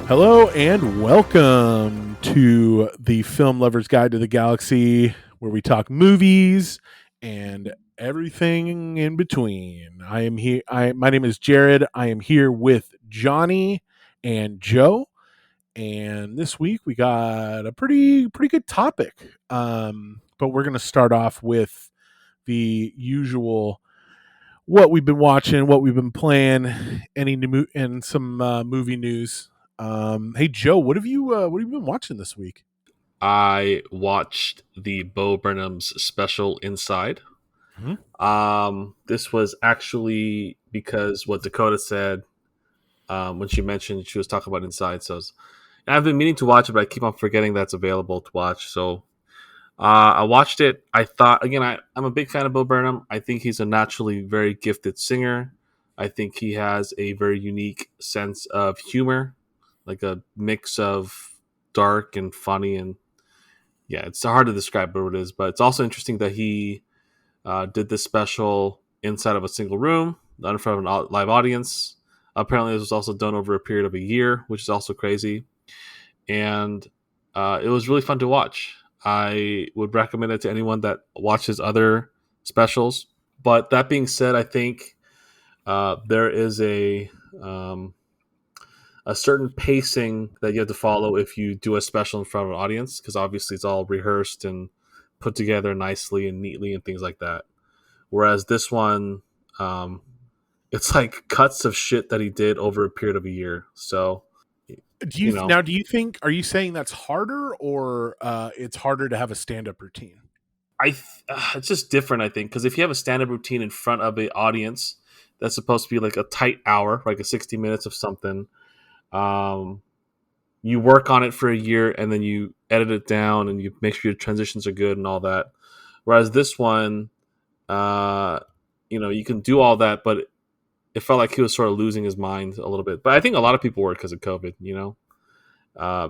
Hello and welcome to the Film Lovers Guide to the Galaxy, where we talk movies and everything in between. I am here. My name is Jared. I am here with Johnny and Joe, and this week we got a pretty good topic. But we're going to start off with the usual: what we've been watching, what we've been playing, and some movie news. Hey Joe, what have you been watching this week? I watched the Bo Burnham's special Inside. Hmm? This was actually because what Dakota said when she mentioned she was talking about Inside. And I've been meaning to watch it, but I keep on forgetting that's available to watch. So I watched it. I thought again, I'm a big fan of Bo Burnham. I think he's a naturally very gifted singer. I think he has a very unique sense of humor, like a mix of dark and funny and yeah, it's hard to describe what it is, but it's also interesting that he did this special inside of a single room, not in front of a live audience. Apparently, this was also done over a period of a year, which is also crazy. And it was really fun to watch. I would recommend it to anyone that watches other specials. But that being said, I think there is um, a certain pacing that you have to follow if you do a special in front of an audience, because obviously it's all rehearsed and put together nicely and neatly and things like that. Whereas this one, um, it's like cuts of shit that he did over a period of a year. So, Do you you know, now? Do you think? Are you saying that's harder, or it's harder to have a stand-up routine? it's just different, I think, because if you have a stand-up routine in front of an audience that's supposed to be like a tight hour, like a 60 minutes of something, um, you work on it for a year and then you edit it down and you make sure your transitions are good and all that. Whereas this one, uh, you can do all that, but it felt like he was sort of losing his mind a little bit. But I think a lot of people were because of COVID,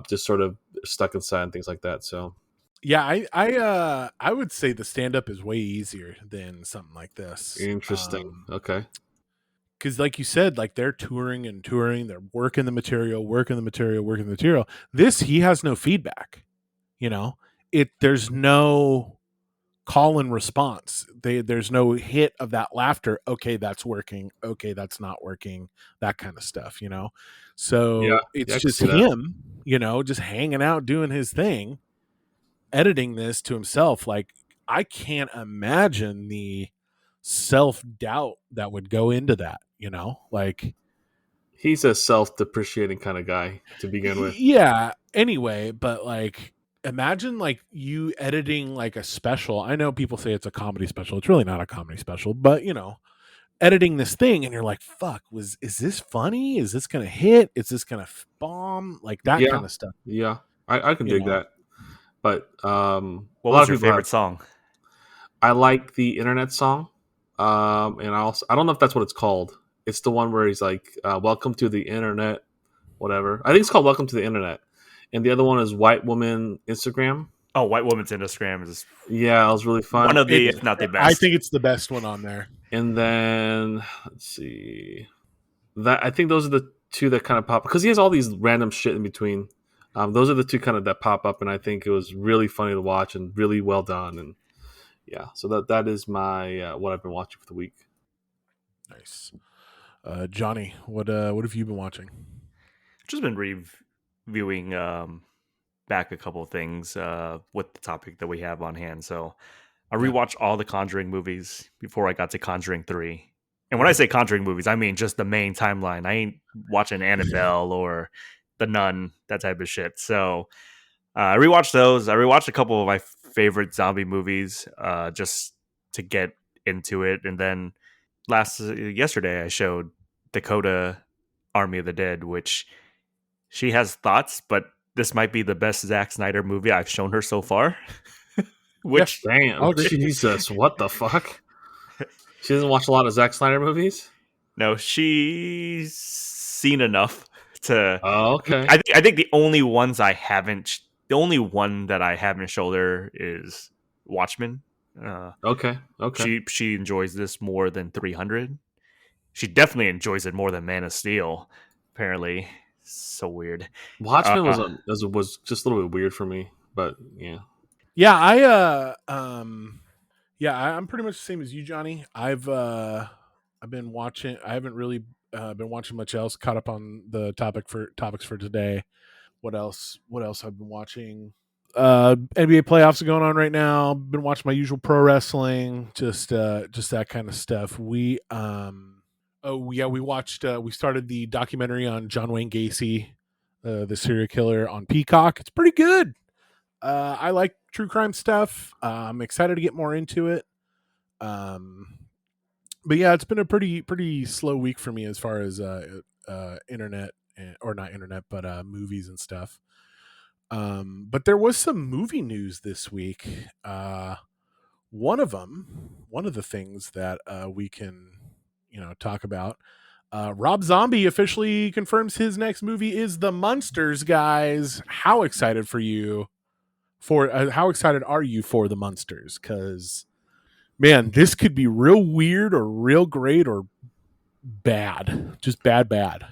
just sort of stuck inside and things like that. So Yeah, I would say the stand-up is way easier than something like this. interesting. Okay. Because like you said, like they're touring and touring, they're working the material, working the material, working the material. This he has no feedback. You know, there's no call and response. There's no hit of that laughter. Okay, that's working. Okay, that's not working. That kind of stuff, you know. Yeah. So Yeah, it's I can just see that. him, just hanging out doing his thing, editing this to himself. Like I can't imagine the self doubt that would go into that, like He's a self-depreciating kind of guy to begin with. yeah, anyway, but like imagine like you editing like a special. I know people say it's a comedy special. It's really not a comedy special, but editing this thing and you're like, fuck, is this funny? Is this gonna hit? Is this gonna bomb? Like that Yeah. kind of stuff, Yeah. I can you dig know? that. But What a lot was of your people have. favorite song? I like the internet song. And I don't know if that's what it's called. It's the one where he's like, "Welcome to the internet," whatever. I think it's called "Welcome to the Internet," and the other one is "White Woman Instagram." Oh, White Woman's Instagram is Yeah, it was really one fun. of the, It's if not the I best. think it's the best one on there. And then let's see, that I think those are the two that kind of pop because he has all these random shit in between. Those are the two kind of that pop up, and I think it was really funny to watch and really well done. And yeah, so that is my what I've been watching for the week. Nice. Johnny, what have you been watching? Just been reviewing back a couple of things with the topic that we have on hand. So I Yeah. rewatched all the Conjuring movies before I got to Conjuring 3. And when I Okay. say Conjuring movies, I mean just the main timeline. I ain't watching Annabelle or The Nun, that type of shit. So I rewatched those. I rewatched a couple of my favorite zombie movies just to get into it. And then yesterday I showed Dakota Army of the Dead, which she has thoughts, but this might be the best Zack Snyder movie I've shown her so far. Yeah, which I'll Damn, agree. Jesus, what the fuck? She doesn't watch a lot of Zack Snyder movies. no, she's seen enough to. Oh, okay, I think the only one that I haven't showed her is Watchmen. Uh, okay, okay. she enjoys this more than 300. She definitely enjoys it more than Man of Steel, apparently. So weird. Watchmen Uh, was just a little bit weird for me, but yeah. Yeah, I'm pretty much the same as you, Johnny. I've been watching. I haven't really been watching much else. Caught up on the topics for today. What else? What else I've been watching? NBA playoffs are going on right now. Been watching my usual pro wrestling, just that kind of stuff. We watched we started the documentary on John Wayne Gacy, the serial killer on Peacock. It's pretty good. I like true crime stuff. I'm excited to get more into it. Um, but yeah, it's been a pretty slow week for me as far as internet or not internet, but movies and stuff. But there was some movie news this week. One of the things that we can talk about. Rob Zombie officially confirms his next movie is The Munsters. Guys, how excited for you? For how excited are you for The Munsters? Because man, this could be real weird or real great or bad, just bad.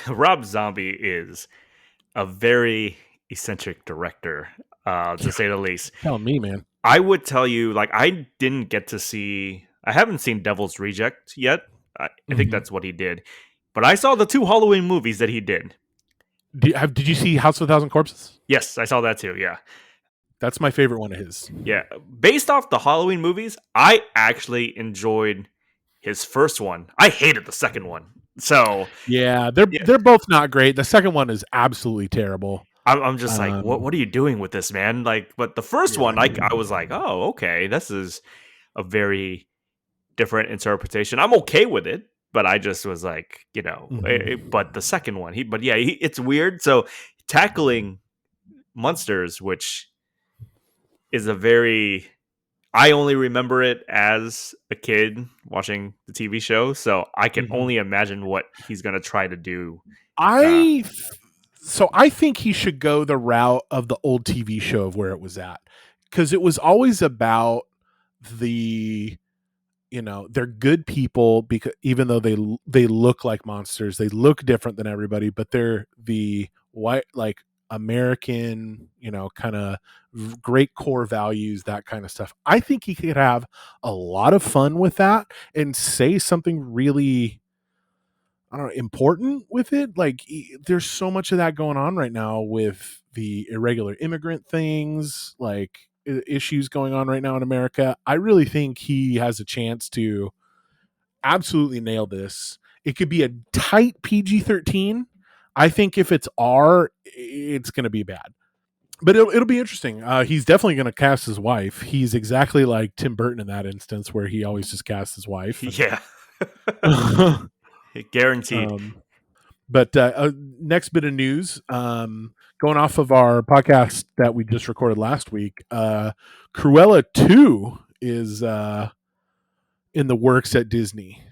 Rob Zombie is a very eccentric director, to say the least. Telling me, man. I would tell you, like, I didn't get to see. I haven't seen Devil's Reject yet. I think that's what he did, but I saw the 2 Halloween movies that he did. Did you see House of a Thousand Corpses? Yes, I saw that too. Yeah, That's my favorite one of his. yeah. Based off the Halloween movies, I actually enjoyed his first one. I hated the second one. So Yeah, yeah, they're both not great. The second one is absolutely terrible. I'm just like, Um, what are you doing with this, man? Like, but the first yeah. one, I was like, oh, okay, this is a very different interpretation. I'm okay with it, but I just was like, but the second one, it's weird. So tackling monsters, which is a very, I only remember it as a kid watching the TV show, so I can Mhm. only imagine what he's gonna try to do. Uh, I I think he should go the route of the old TV show of where it was at, because it was always about the they're good people, because even though they look like monsters, they look different than everybody, but they're the white, like, American, kind of great core values, that kind of stuff. I think he could have a lot of fun with that and say something really, I don't know, important with it. Like, there's so much of that going on right now with the irregular immigrant things, like issues going on right now in America. I really think he has a chance to absolutely nail this. It could be a tight PG-13. I think if it's R, it's going to be bad. But it'll be interesting. He's definitely going to cast his wife. He's exactly like Tim Burton in that instance, where he always just casts his wife. yeah, And, guaranteed. um, but next bit of news, going off of our podcast that we just recorded last week, Cruella 2 is in the works at Disney.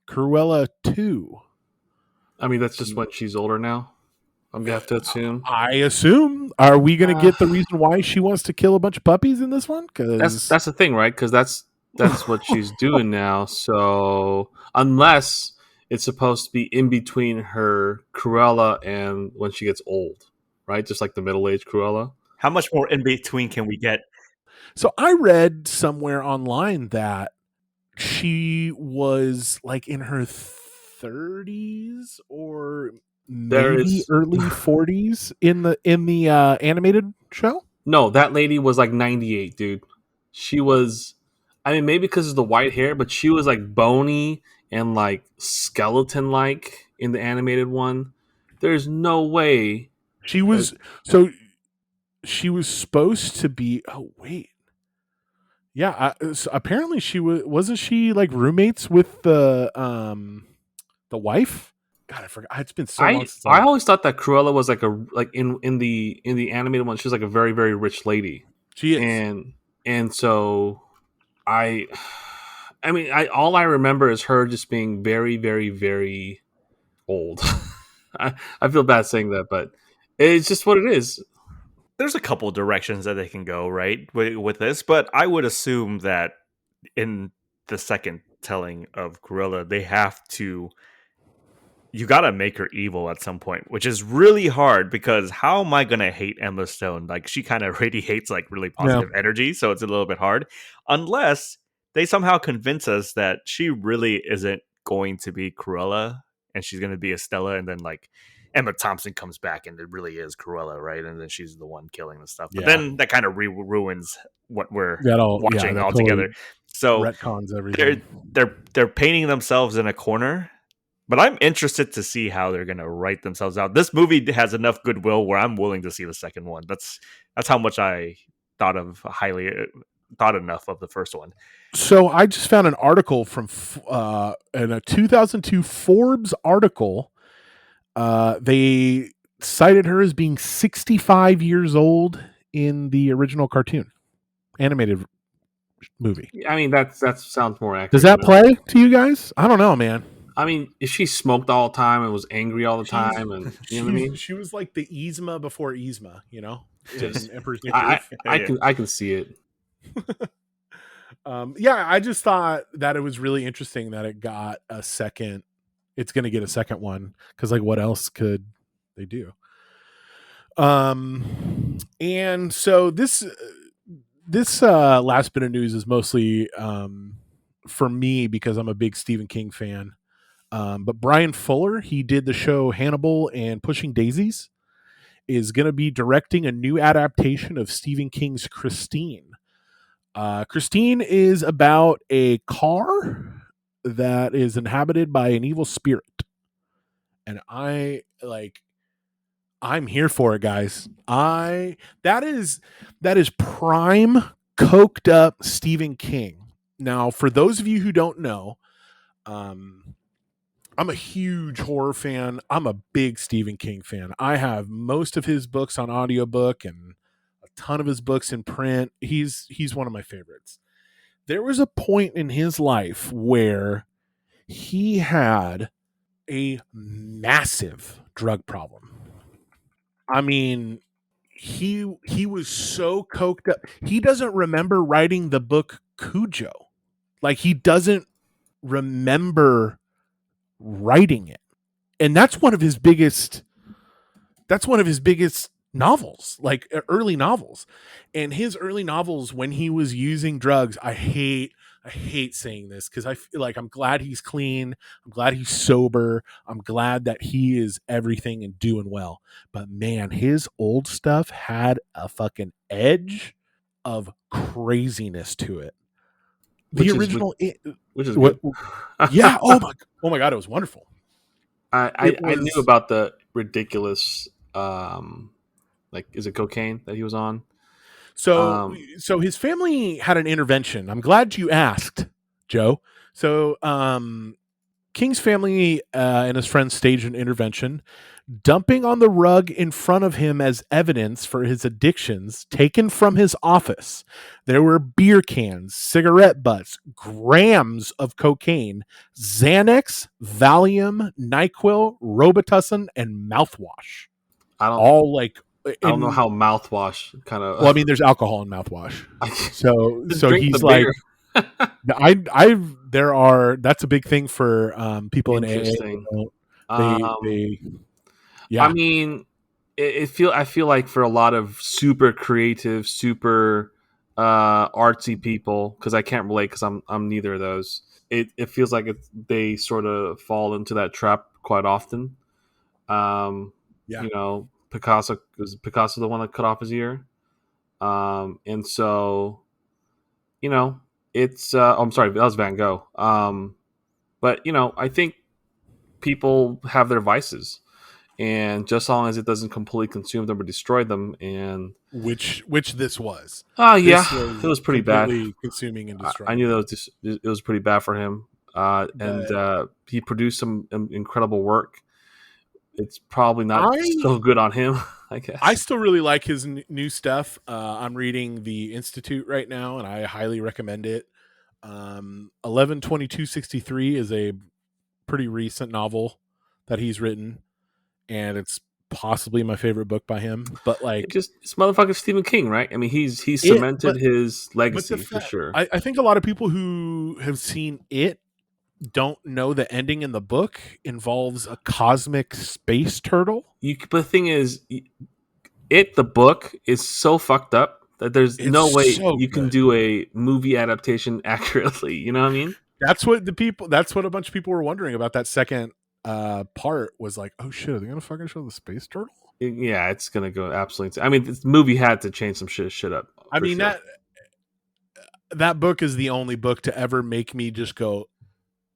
Cruella 2. I mean, that's just when she's older now. I'm gonna have to assume. I assume. Are we going to Uh, get the reason why she wants to kill a bunch of puppies in this one? Because that's the thing, right? Because that's what she's doing now. So unless it's supposed to be in between her Cruella and when she gets old, right? Just like the middle-aged Cruella. How much more in between can we get? so I read somewhere online that she was like in her 30s or There maybe is early 40s in the animated show. no, that lady was like 98, dude. She was, I mean, maybe because of the white hair, but she was like bony and like skeleton like in the animated one. There's no way. She Uh, was so she was supposed to be. Oh wait, yeah. So apparently she wasn't she like roommates with the wife? God, I forgot. It's been so long since I always thought that Cruella was like a like in the animated one, she was like a very very rich lady, she is. and so I, I mean, I all I remember is her just being very very very old. I feel bad saying that, but it's just what it is. There's a couple directions that they can go, right, with this, but I would assume that in the second telling of Gorilla, they have to you gotta make her evil at some point, which is really hard because how am I gonna hate Emma Stone? Like she kind of radiates like really Yeah. positive energy, so it's a little bit hard. Unless they somehow convince us that she really isn't going to be Cruella and she's gonna be Estella, and then like Emma Thompson comes back and it really is Cruella, right? And then she's the one killing the stuff. But Yeah. then that kind of ruins what we're That watching totally altogether. So retcons everything. they're painting themselves in a corner, but I'm interested to see how they're going to write themselves out. This movie has enough goodwill where I'm willing to see the second one. That's how much I thought enough of the first one. So I just found an article from in a 2002 Forbes article. They cited her as being 65 years old in the original cartoon animated movie. I mean, that sounds more accurate. Does that play to you guys? I don't know, man. I mean, if she smoked all the time and was angry all the time, and you know what I mean, She was like the Yzma before Yzma, you know. Just- Emperor's New I Groove. I can see it. Yeah, I just thought that it was really interesting that it got a second. It's going to get a second one because, like, what else could they do? And so this last bit of news is mostly for me because I'm a big Stephen King fan. But Brian Fuller, he did the show Hannibal and Pushing Daisies, is going to be directing a new adaptation of Stephen King's Christine. Christine is about a car that is inhabited by an evil spirit. And I'm here for it, guys. That is prime coked up Stephen King. Now, for those of you who don't know, I'm a huge horror fan. I'm a big Stephen King fan. I have most of his books on audiobook and a ton of his books in print. He's one of my favorites. There was a point in his life where he had a massive drug problem. I mean, he was so coked up. He doesn't remember writing the book Cujo. Like, he doesn't remember writing it. And that's one of his biggest novels, like early novels. And his early novels, when he was using drugs, I hate saying this because I feel like I'm glad he's clean. I'm glad he's sober. I'm glad that he is everything and doing well. But man, his old stuff had a fucking edge of craziness to it. The original, which is good. Yeah. Oh my God, it was wonderful. I knew about the ridiculous, like, is it cocaine that he was on? So his family had an intervention. I'm glad you asked, Joe. So King's family and his friends staged an intervention, dumping on the rug in front of him as evidence for his addictions taken from his office. There were beer cans, cigarette butts, grams of cocaine, Xanax, Valium, NyQuil, Robitussin, and mouthwash. I don't know how mouthwash kind of. Well, I mean, there's alcohol in mouthwash, so he's like, that's a big thing for people in AA. Yeah. I mean, I feel like for a lot of super creative, super artsy people, because I can't relate because I'm neither of those. It feels like they sort of fall into that trap quite often. You know, Picasso the one that cut off his ear, and so, you know, it's I'm sorry, that was Van Gogh. But you know, I think people have their vices, and just as long as it doesn't completely consume them or destroy them, and which this was. It was pretty bad. Consuming and destroying. I knew that it was pretty bad for him, and he produced some incredible work. It's probably not so good on him, I guess. I still really like his new stuff. I'm reading The Institute right now, and I highly recommend it. 11/22/63 is a pretty recent novel that he's written, and it's possibly my favorite book by him. But like, it's motherfucker Stephen King, right? I mean, he's cemented his legacy for sure. I think a lot of people who have seen it don't know the ending in the book involves a cosmic space turtle. But the thing is, the book is so fucked up that there's no It's way so you can good. do a movie adaptation accurately. You know what I mean? That's what a bunch of people were wondering about that second part was like, oh shit, are they gonna fucking show the space turtle? Yeah, it's gonna go absolutely. I mean, this movie had to change some shit up I for mean sure. that book is the only book to ever make me just go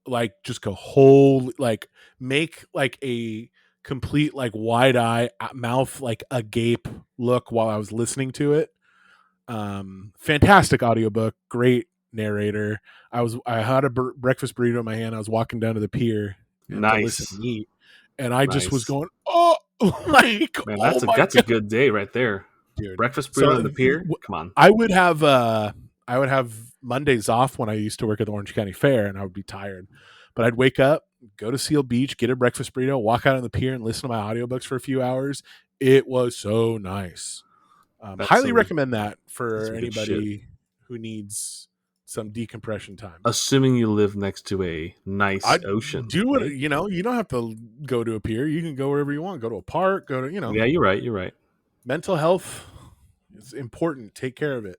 whole, like make like a complete like wide eye mouth like agape look while I was listening to it. Fantastic audiobook, great narrator. I had a breakfast burrito in my hand. I was walking down to the pier and to listen Nice, and eat, and I just was nice, going, oh, like, man. oh my That's a god, good day right there. dude. Breakfast So burrito on the pier. Come on. I would have Mondays off when I used to work at the Orange County Fair, and I would be tired, but I'd wake up, go to Seal Beach, get a breakfast burrito, walk out on the pier, and listen to my audiobooks for a few hours. It was so nice. That's Highly some recommend that that's for some good shit. anybody who needs some decompression time. Assuming you live next to a nice I ocean. do it. Eh? You don't have to go to a pier. You can go wherever you want. Go to a park. Go to Yeah, you're right. You're right. mental health is important. Take care of it.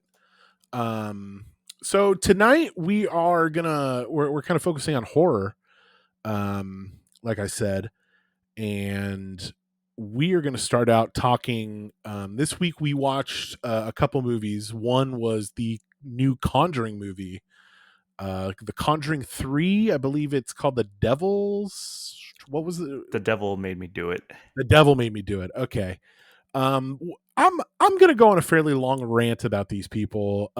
So tonight we're kind of focusing on horror. Like I said, and we are going to start out talking. This week we watched a couple movies. One was the new Conjuring movie, the Conjuring 3. I believe it's called The Devil's. What was it? The Devil Made Me Do It. The Devil Made Me Do It. Okay. I'm gonna go on a fairly long rant about these people.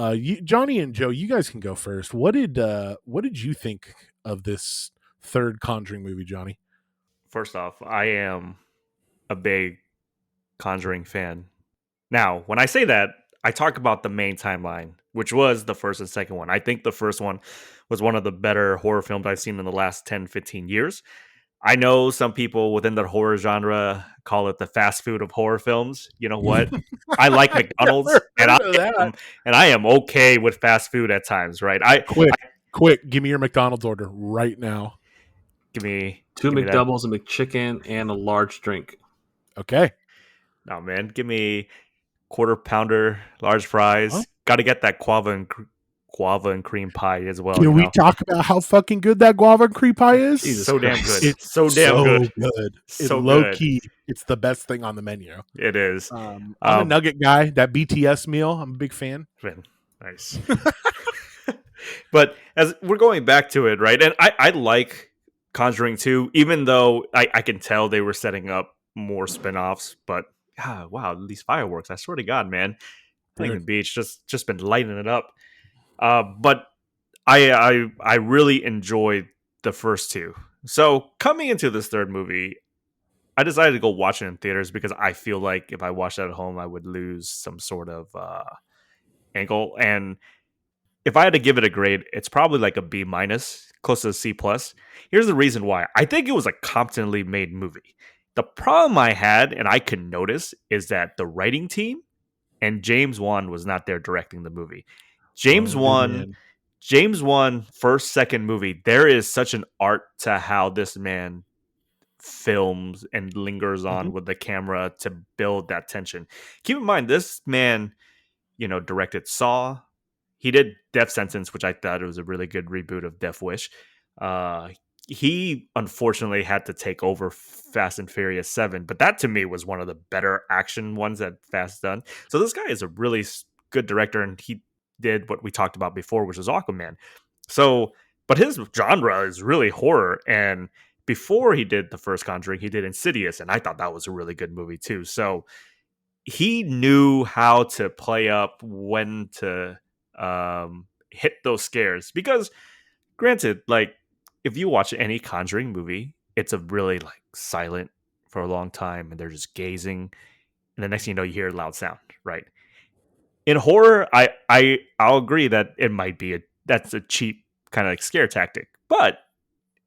Johnny and Joe, you guys can go first. What did you think of this third Conjuring movie, Johnny? First off, I am a big Conjuring fan. Now, when I say that, I talk about the main timeline, which was the first and second one. I think the first one was one of the better horror films I've seen in the last 10, 15 years. I know some people within the horror genre call it the fast food of horror films. You know what? I like McDonald's, Never heard of that. and I am okay with fast food at times, right? Quick, give me your McDonald's order right now. Give me Two that. McDoubles, a McChicken, and a large drink. Okay. No, man, give me quarter pounder, large fries. Huh? Got to get that guava and cream pie as well. Can we talk about how fucking good that guava and cream pie is? Jesus so Christ. damn good. It's so damn good. It's So low good. key. It's the best thing on the menu. It is. I'm a nugget guy. That BTS meal, I'm a big fan. Nice. But as we're going back to it, right? And I like Conjuring 2, even though I can tell they were setting up more spin-offs. But wow, these fireworks! I swear to God, man, Huntington Beach just been lighting it up. But I really enjoyed the first two. So coming into this third movie, I decided to go watch it in theaters because I feel like if I watched it at home, I would lose some sort of angle. And if I had to give it a grade, it's probably like a B minus, close to a C plus. Here's the reason why. I think it was a competently made movie. The problem I had, and I could notice, is that the writing team and James Wan was not there directing the movie. James Wan, first, second movie, there is such an art to how this man films and lingers on with the camera to build that tension. Keep in mind, this man, directed Saw. He did Death Sentence, which I thought it was a really good reboot of Death Wish. He unfortunately had to take over Fast and Furious 7, but that to me was one of the better action ones that Fast done. So this guy is a really good director, and he did what we talked about before, which was Aquaman. So, but his genre is really horror, and before he did the first Conjuring, he did Insidious, and I thought that was a really good movie too. So he knew how to play up when to hit those scares, because granted, like if you watch any Conjuring movie, it's a really like silent for a long time and they're just gazing, and the next thing you know, you hear a loud sound, right? In horror, I'll agree that it might be that's a cheap kind of like scare tactic, but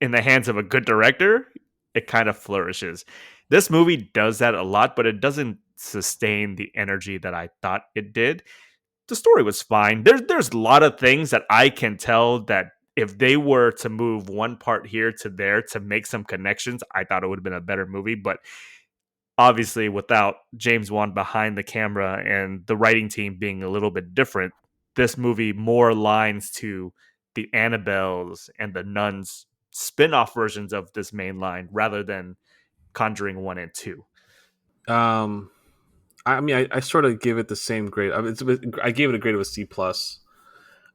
in the hands of a good director, it kind of flourishes. This movie does that a lot, but it doesn't sustain the energy that I thought it did. The story was fine. There's a lot of things that I can tell that if they were to move one part here to there to make some connections, I thought it would have been a better movie. But obviously, without James Wan behind the camera and the writing team being a little bit different, this movie more aligns to the Annabelles and the Nuns spin-off versions of this main line rather than Conjuring 1 and 2. Um, I mean, I sort of give it the same grade. I, mean, I gave it a grade of a C plus.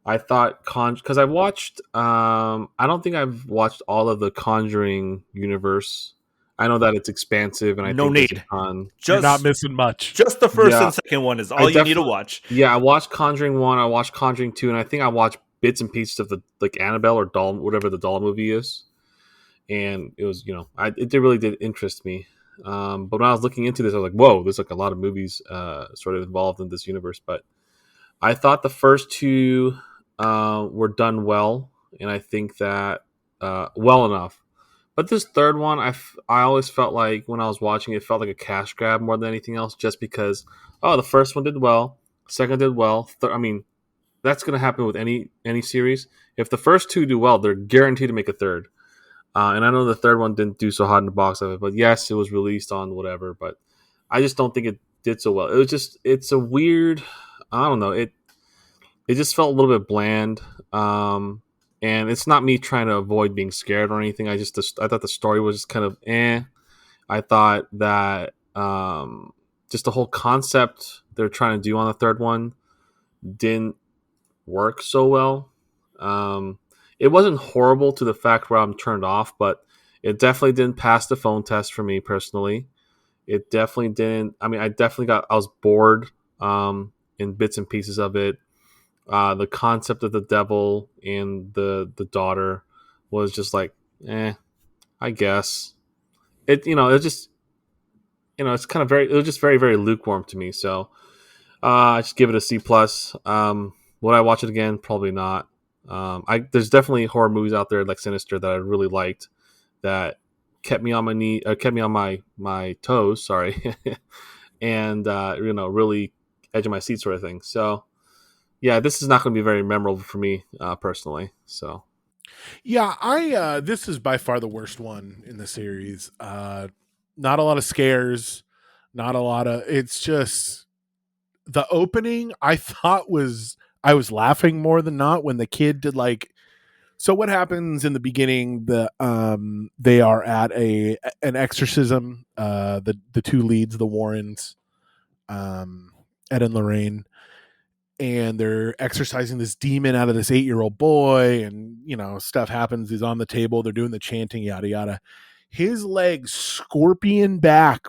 I thought because I watched. I don't think I've watched all of the Conjuring universe. I know that it's expansive, and I No think there's a need. ton. You're not Just missing much. just the first Yeah, and second one is I all you need to definitely. watch. Yeah, I watched Conjuring 1. I watched Conjuring 2, and I think I watched bits and pieces of the like Annabelle or Doll, whatever the doll movie is. And it was, really did interest me. But when I was looking into this, I was like, whoa, there's like a lot of movies sort of involved in this universe. But I thought the first two were done well, and I think that well enough. But this third one, I always felt like when I was watching it, it felt like a cash grab more than anything else, just because, oh, the first one did well, second did well. I mean, that's going to happen with any series. If the first two do well, they're guaranteed to make a third. And I know the third one didn't do so hot in the box office, but yes, it was released on whatever. But I just don't think it did so well. It's a weird, I don't know. It just felt a little bit bland. And it's not me trying to avoid being scared or anything. I thought the story was just kind of eh. I thought that just the whole concept they're trying to do on the third one didn't work so well. Um, it wasn't horrible to the fact where I'm turned off, but it definitely didn't pass the phone test for me personally. It definitely didn't. I mean, I was bored in bits and pieces of it. The concept of the devil and the daughter was just like, I guess it just it's kind of it was just very very lukewarm to me. So I just give it a C plus. Would I watch it again? Probably not. There's definitely horror movies out there like Sinister that I really liked that kept me on my kept me on my toes. Sorry, and really edge of my seat sort of thing. So yeah, this is not going to be very memorable for me personally. So Yeah, I this is by far the worst one in the series. Not a lot of scares, not a lot of it's just the opening I thought was I was laughing more than not when the kid did like so what happens in the beginning they are at an exorcism the two leads the Warrens um Ed and Lorraine and they're exorcising this demon out of this 8-year-old boy and stuff happens he's on the table they're doing the chanting yada yada his legs scorpion back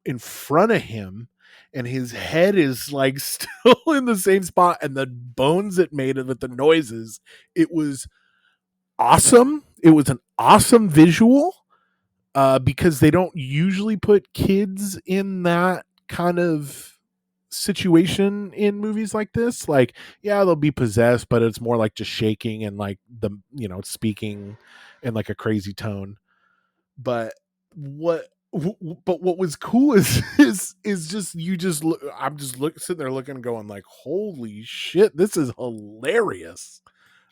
in front of him and his head is like still in the same spot and the bones it made of it the noises it was awesome it was an awesome visual because they don't usually put kids in that kind of situation in movies like this like yeah they'll be possessed but it's more like just shaking and like the speaking in like a crazy tone but what was cool is is just you just look I'm just sitting there looking and going like holy shit this is hilarious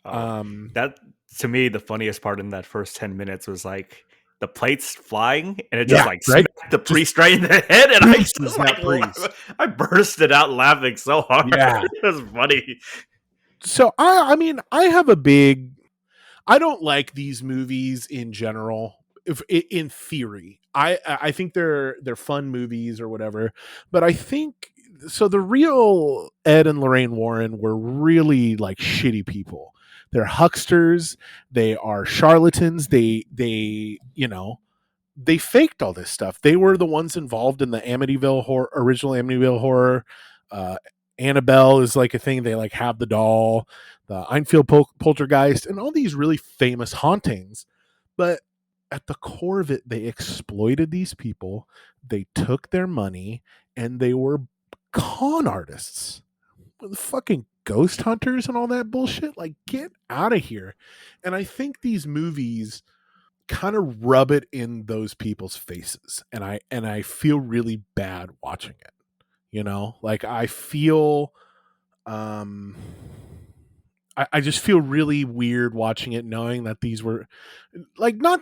Oh, um that to me, the funniest part in that first 10 minutes was like the plates flying and it just yeah like right smacked the just priest right in the head. And I bounces just that like, priest I bursted out laughing so hard. yeah It was funny. so I mean I have a big I don't like these movies in general. If in theory, I think they're fun movies or whatever, but I think so. The real Ed and Lorraine Warren were really like shitty people. They're hucksters. They are charlatans. They they faked all this stuff. They were the ones involved in the Amityville horror, original Amityville horror. Uh, Annabelle is like a thing. They like have the doll, the Enfield poltergeist, and all these really famous hauntings. But at the core of it, they exploited these people. They took their money, and they were con artists. The fucking ghost hunters and all that bullshit. Like, get out of here. And I think these movies kind of rub it in those people's faces and I feel really bad watching it like I feel um I just feel really weird watching it, knowing that these were like not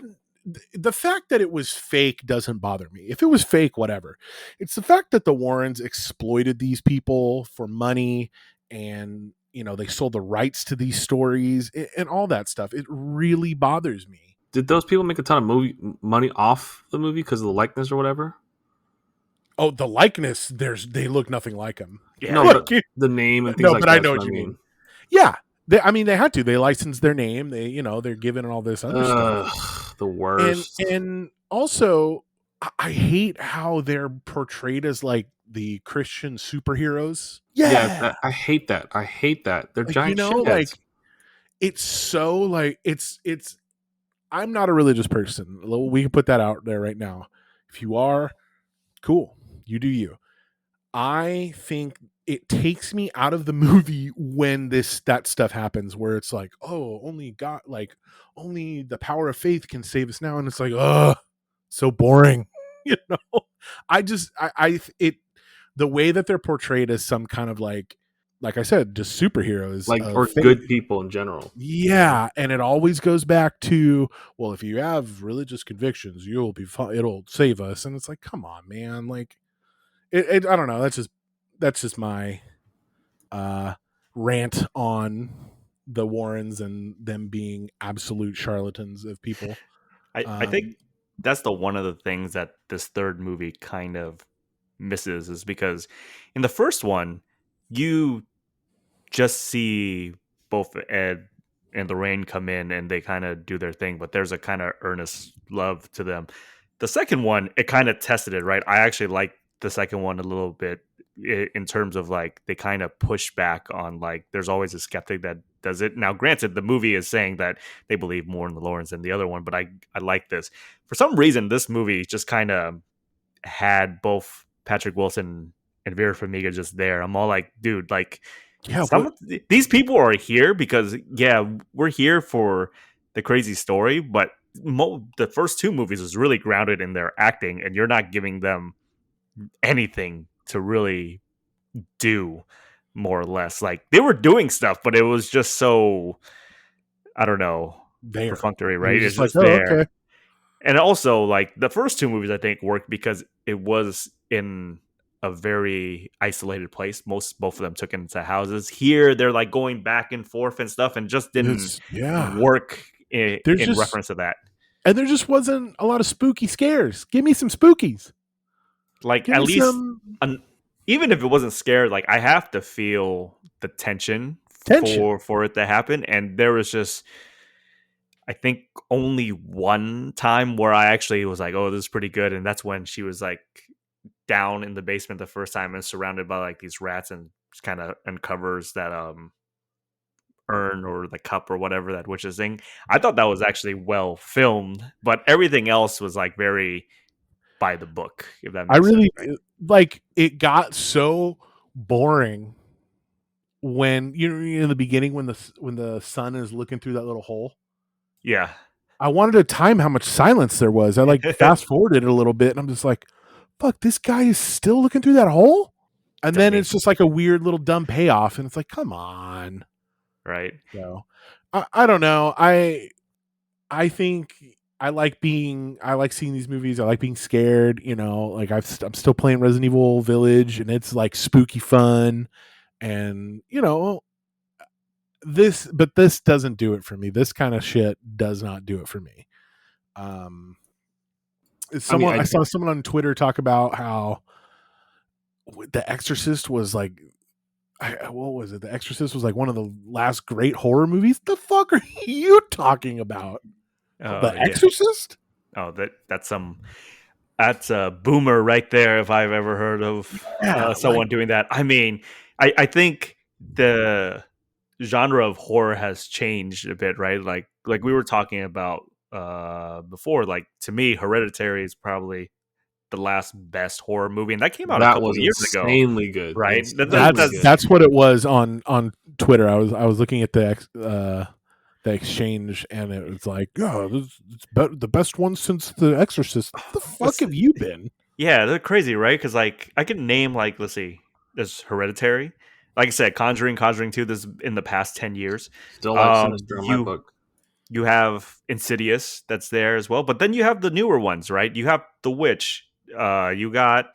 the fact that it was fake doesn't bother me. If it was fake, whatever. It's the fact that the Warrens exploited these people for money, and they sold the rights to these stories and all that stuff. It really bothers me. Did those people make a ton of money off the movie because of the likeness or whatever? Oh, the likeness, they look nothing like him. Yeah. No, Like, but the name and things no, like but that. I know what you mean. Yeah. They had to. They licensed their name. They're given all this other stuff. The worst. And also, I hate how they're portrayed as like the Christian superheroes. Yeah. I hate that. I hate that. They're Like, giant shitheads. like it's so like it's I'm not a religious person. We can put that out there right now. If you are, cool. You do you. I think it takes me out of the movie when that stuff happens, where it's like, oh, only God, like only the power of faith can save us now, and it's like, oh, so boring. The way that they're portrayed as some kind of like I said, just superheroes, or faith. Good people in general. Yeah, and it always goes back to, well, if you have religious convictions, you'll be fine. It'll save us, and it's like, come on, man, like. I don't know. That's just my rant on the Warrens and them being absolute charlatans of people. I think that's one of the things that this third movie kind of misses, is because in the first one, you just see both Ed and Lorraine come in and they kind of do their thing, but there's a kind of earnest love to them. The second one, it kind of tested it, right? I actually like the second one a little bit in terms of like they kind of push back on like there's always a skeptic that does it. Now, granted, the movie is saying that they believe more in the Lawrence than the other one, but I like this. For some reason, this movie just kind of had both Patrick Wilson and Vera Farmiga just there. I'm all like, dude, like, yeah, these people are here because we're here for the crazy story, but the first two movies was really grounded in their acting, and you're not giving them anything to really do, more or less. Like they were doing stuff, but it was just so, I don't know, perfunctory, right? It's just there. Okay. And also, like the first two movies, I think worked because it was in a very isolated place. Both of them took into houses. Here, they're like going back and forth and stuff, and just didn't work in reference to that. And there just wasn't a lot of spooky scares. Give me some spookies. Like at least, even if it wasn't scared, like I have to feel the tension. For it to happen. And there was just, I think, only one time where I actually was like, oh, this is pretty good. And that's when she was like down in the basement the first time and surrounded by like these rats, and just kind of uncovers that urn or the cup or whatever that witch is thing. I thought that was actually well filmed, but everything else was like very by the book, if that makes sense. Right? Like it got so boring when in the beginning when the sun is looking through that little hole. Yeah. I wanted to time how much silence there was. I like fast forwarded it a little bit, and I'm just like, fuck, this guy is still looking through that hole? And then it's just like a weird little dumb payoff, and it's like, come on. Right. So I don't know. I think I like seeing these movies. I like being scared, like I'm still playing Resident Evil Village, and it's like spooky fun. And this doesn't do it for me. This kind of shit does not do it for me. I saw someone on Twitter talk about how The Exorcist was like, what was it? The Exorcist was like one of the last great horror movies. The fuck are you talking about? The Exorcist? Oh, that's a boomer right there, if I've ever heard of someone doing that. I mean, I think the genre of horror has changed a bit, right? Like we were talking about before. Like to me, Hereditary is probably the last best horror movie, and that came out a couple of years ago. Insanely good, right? That's what it was on Twitter. I was looking at the exchange, and it was like, oh, it's the best one since The Exorcist. What the fuck have you been? Yeah, they're crazy, right? Because like I can name, like, let's see, there's Hereditary, like I said, Conjuring 2. This is in the past 10 years. Still like Sinister in my You book. you have Insidious that's there as well, but then you have the newer ones, right? You have The Witch. You got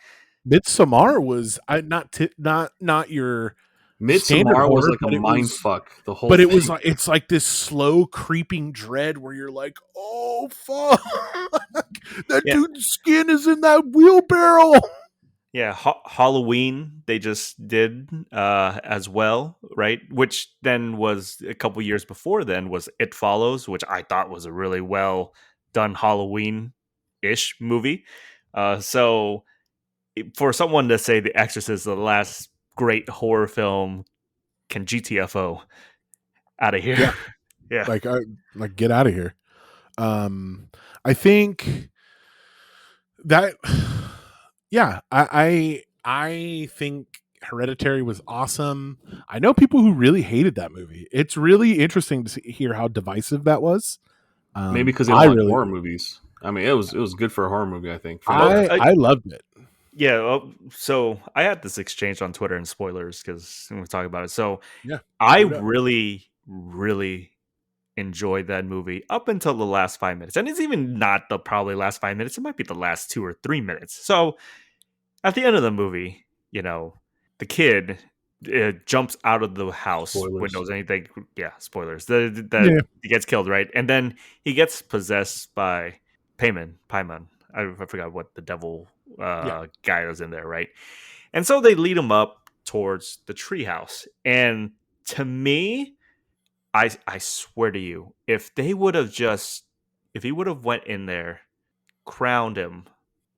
Midsommar was not your standard Midsommar was horror, like a mind fuck. The whole but it was thing. like it's like this slow creeping dread where you're like, oh fuck, that yeah, dude's skin is in that wheelbarrow. yeah. Halloween they just did as well, right? Which then was a couple years before. Then was It Follows, which I thought was a really well done Halloween ish movie. So for someone to say The Exorcist is the last great horror film, can GTFO out of here. Yeah, Yeah. like like get out of here. I think that yeah, I think Hereditary was awesome. I know people who really hated that movie. It's really interesting to hear how divisive that was. Maybe because they I don't like really horror movies. I mean, it was good for a horror movie. I think for the Well, time. I loved it. yeah. Well, so I had this exchange on Twitter and spoilers because we talk about it. So Yeah, I shoot up. really, really enjoyed that movie up until the last 5 minutes. And it's even not the probably last 5 minutes. It might be the last 2 or 3 minutes. So at the end of the movie, the kid jumps out of the house Spoilers. windows. Anything? Yeah, spoilers. Yeah, He gets killed, right? And then he gets possessed by Paimon. I forgot what the devil yeah. guy was in there, right? And so they lead him up towards the treehouse. And to me, I swear to you, if he would have went in there, crowned him,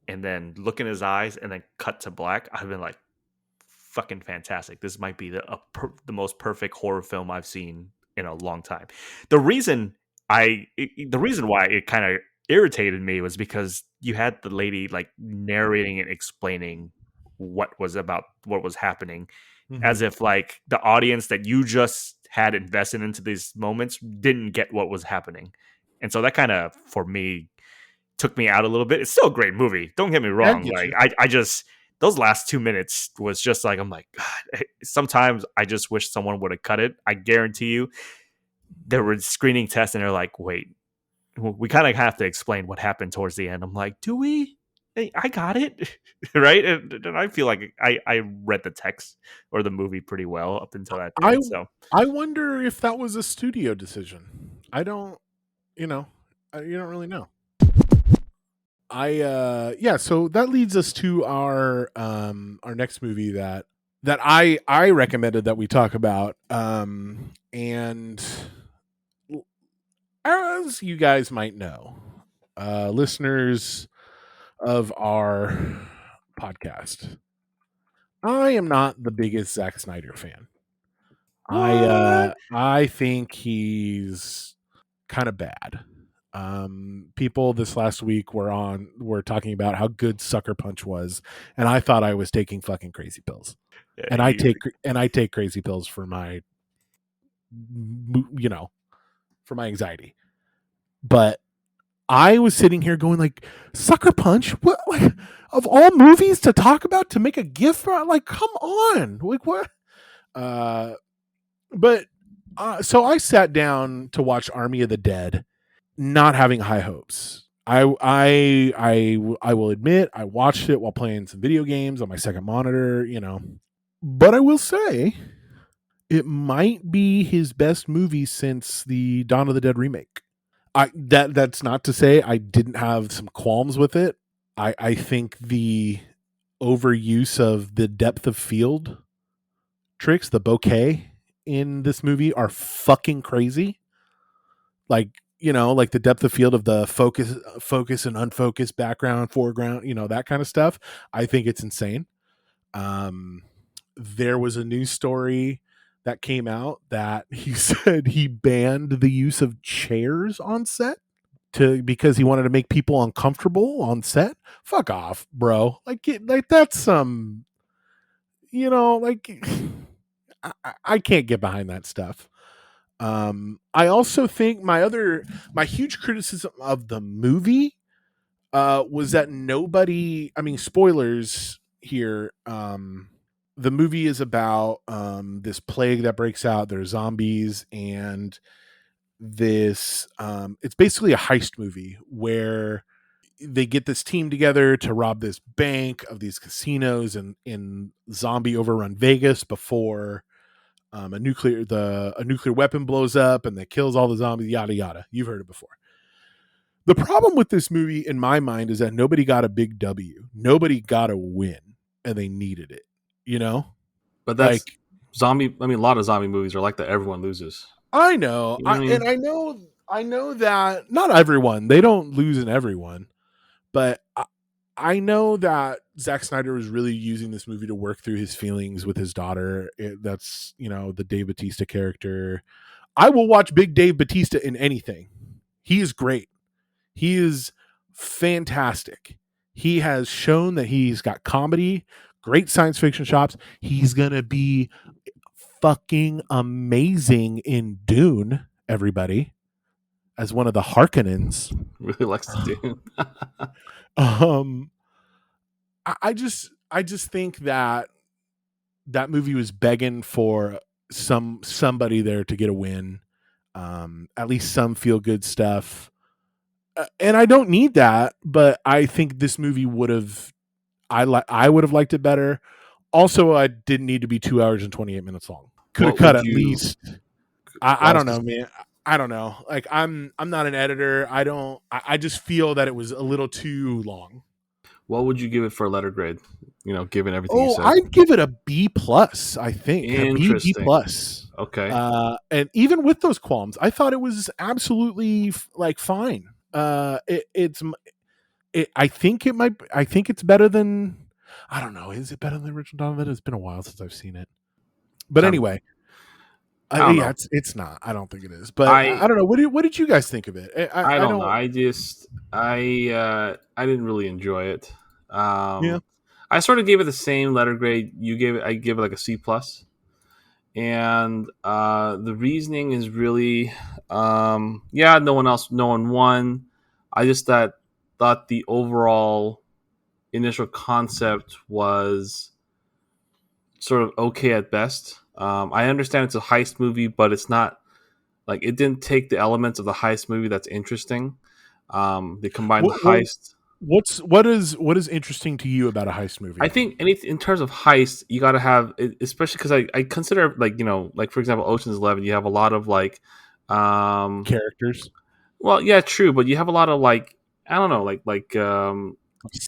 and then look in his eyes, and then cut to black, I've been like, fucking fantastic. This might be the most perfect horror film I've seen in a long time. The reason why it kind of irritated me was because you had the lady like narrating and explaining what was happening, Mhm. as if like the audience that you just had invested into these moments didn't get what was happening. And so that kind of, for me, took me out a little bit. It's still a great movie. Don't get me I wrong. get Like you. I just those last 2 minutes was just like, I'm like, God, sometimes I just wish someone would have cut it. I guarantee you there were screening tests and they're like, wait, we kind of have to explain what happened towards the end. I'm like, do we? Hey, I got it. Right. And I feel like I read the text or the movie pretty well up until that I point. So I wonder if that was a studio decision. I don't, you know, you don't really know. Yeah, so that leads us to our next movie that I recommended that we talk about. And as you guys might know, listeners of our podcast, I am not the biggest Zack Snyder fan. what? I think he's kind of bad. People this last week were talking about how good Sucker Punch was, and I thought I was taking fucking crazy pills. Yeah, And I take crazy pills for my for my anxiety. But I was sitting here going like, Sucker Punch, what, like, of all movies to talk about to make a gift for, like, come on, like what? Uh, but so I sat down to watch Army of the Dead, not having high hopes. I will admit I watched it while playing some video games on my second monitor, But I will say it might be his best movie since the Dawn of the Dead remake. That's not to say I didn't have some qualms with it. I think the overuse of the depth of field tricks, the bokeh in this movie are fucking crazy. Like, like the depth of field of the focus and unfocused background, foreground, that kind of stuff. I think it's insane. Um, there was a news story that came out that he said he banned the use of chairs on set because he wanted to make people uncomfortable on set. Fuck off, bro. Like that's some, like I can't get behind that stuff. I also think my huge criticism of the movie was that nobody, I mean, spoilers here, the movie is about this plague that breaks out. There's zombies, and this it's basically a heist movie where they get this team together to rob this bank of these casinos in zombie overrun Vegas before a nuclear weapon blows up and that kills all the zombies. Yada yada. You've heard it before. The problem with this movie, in my mind, is that nobody got a big W. Nobody got a win, and they needed it. You know, But that's like zombie. I mean, a lot of zombie movies are like that. Everyone loses. I know, You know what I mean? I know that not everyone. They don't lose in everyone, but I know that Zack Snyder was really using this movie to work through his feelings with his daughter. That's the Dave Bautista character. I will watch Big Dave Bautista in anything. He is great. He is fantastic. He has shown that he's got comedy, great science fiction chops. He's gonna be fucking amazing in Dune, everybody, as one of the Harkonnens. Really likes to do. um I just think that movie was begging for somebody there to get a win, at least some feel good stuff, and I don't need that, but I think this movie would have I would have liked it better. Also, I didn't need to be 2 hours and 28 minutes long. Could have What cut would at you? least. I don't know, man. I don't know. Like I'm not an editor. I just feel that it was a little too long. What would you give it for a letter grade? Given everything you Oh, said. I'd give it a B plus. I think a B plus. Okay. And even with those qualms, I thought it was absolutely fine. I think it might. I think it's better than. I don't know. Is it better than the original Dawn of the Dead? It's been a while since I've seen it. But anyway, I don't know. it's not. I don't think it is. But I I don't know. What did you guys think of it? I don't know. I didn't really enjoy it. Yeah. I sort of gave it the same letter grade you gave it. I gave it like a C plus, and the reasoning is really, no one won. I just thought the overall initial concept was sort of okay at best. I understand it's a heist movie, but it's not like it didn't take the elements of the heist movie that's interesting. They combined the heist. What is interesting to you about a heist movie? I think in terms of heist, you got to have, especially because I consider like for example, Ocean's 11. You have a lot of characters. Well, yeah, true, but you have a lot of I don't know,